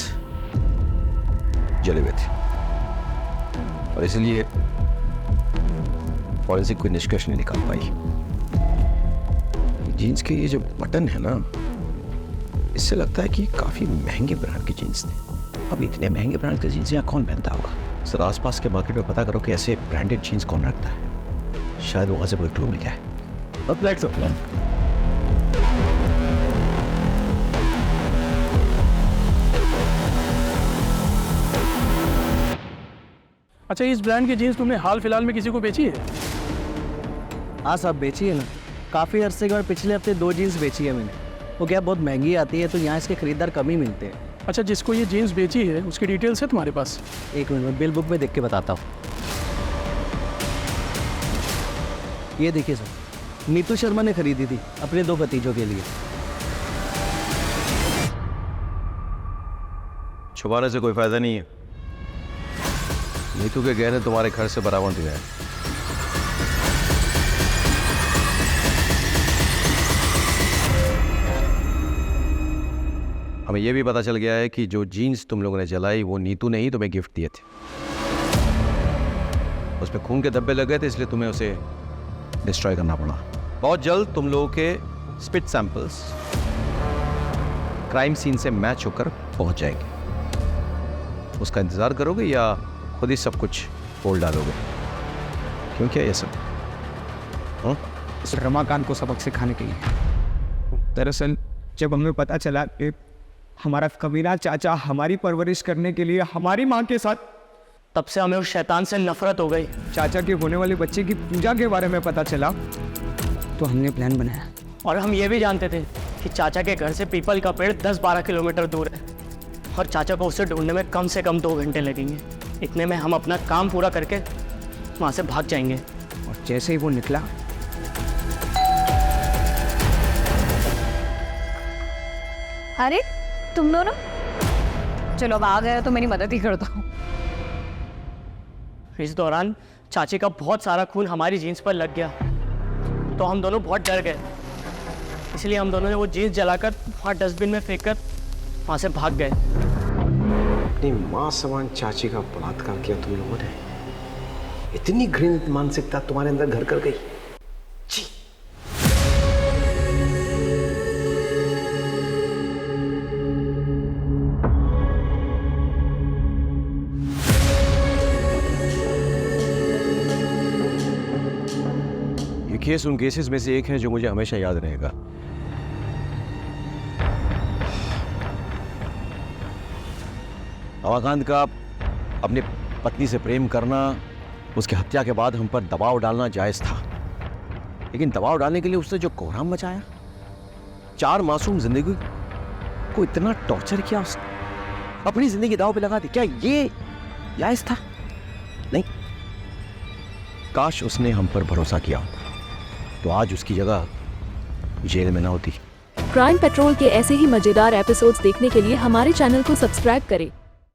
जले हुए थे, और इसलिए फॉरेंसिक कोई निष्कर्ष नहीं निकाल पाई। जीन्स के ये जो बटन है ना, इससे लगता है कि काफी महंगे ब्रांड के जीन्स थे। अब इतने महंगे ब्रांड के जीन्स यहाँ कौन पहनता होगा? सर, आसपास के मार्केट में पता करो कि ऐसे ब्रांडेड जीन्स कौन रखता है। शायद वहां से कोई क्लू मिल जाए। अच्छा, इस ब्रांड की जीन्स तुमने हाल फिलहाल में किसी को बेची है? हाँ साहब, बेची है ना। काफ़ी अरसे के बाद पिछले हफ्ते 2 जीन्स बेची है मैंने। वो क्या बहुत महंगी आती है, तो यहाँ इसके खरीदार कम ही मिलते हैं। अच्छा, जिसको ये जीन्स बेची है उसकी डिटेल्स है तुम्हारे पास? एक मिनट में बिल बुक में देख के बताता हूँ। ये देखिए सर, नीतू शर्मा ने खरीदी थी अपने 2 भतीजों के लिए। छुपाने से कोई फायदा नहीं है। नीतू के गहने तुम्हारे घर से बरामद हुए हैं। हमें यह भी पता चल गया है कि जो जीन्स तुम लोगों ने जलाई वो नीतू ने ही तुम्हें गिफ्ट दिए थे। उसमें खून के धब्बे लग गए थे, इसलिए तुम्हें उसे डिस्ट्रॉय करना पड़ा। बहुत जल्द तुम लोगों के स्पिट सैंपल्स क्राइम सीन से मैच होकर पहुंच जाएंगे। उसका इंतजार करोगे या खुद ही सब कुछ बोल डालोगे? क्यों क्या ये सब? रमाकांत को सबक सिखाने के लिए। दरअसल जब हमें पता चला कि हमारा कमीना चाचा हमारी परवरिश करने के लिए हमारी माँ के साथ, तब से हमें उस शैतान से नफरत हो गई। चाचा के होने वाले बच्चे की पूजा के बारे में पता चला तो हमने प्लान बनाया। और हम ये भी जानते थे कि चाचा के घर से पीपल का पेड़ 10-12 किलोमीटर दूर है, और चाचा को उसे ढूंढने में कम से कम 2 घंटे लगेंगे। इतने में हम अपना काम पूरा करके वहाँ से भाग जाएंगे। और जैसे ही वो निकला, अरे तुम दोनों, चलो अब आ गए तो मेरी मदद ही कर दो। इस दौरान चाची का बहुत सारा खून हमारी जीन्स पर लग गया, तो हम दोनों बहुत डर गए। इसलिए हम दोनों ने वो जीन्स जलाकर वहाँ डस्टबिन में फेंककर वहाँ से भाग गए। अपनी माँ समान चाची का बलात्कार किया तुम लोगों ने। इतनी घृणित मानसिकता तुम्हारे अंदर घर कर गई। केस उन केसेस में से एक है जो मुझे हमेशा याद रहेगा। रमाकांत का अपनी पत्नी से प्रेम करना, उसकी हत्या के बाद हम पर दबाव डालना जायज था, लेकिन दबाव डालने के लिए उसने जो कोहराम मचाया, 4 मासूम जिंदगी को इतना टॉर्चर किया, उसने अपनी जिंदगी दांव पे लगा दी, क्या ये जायज था? नहीं। काश उसने हम पर भरोसा किया तो आज उसकी जगह जेल में ना होती। क्राइम पेट्रोल के ऐसे ही मजेदार एपिसोड्स देखने के लिए हमारे चैनल को सब्सक्राइब करें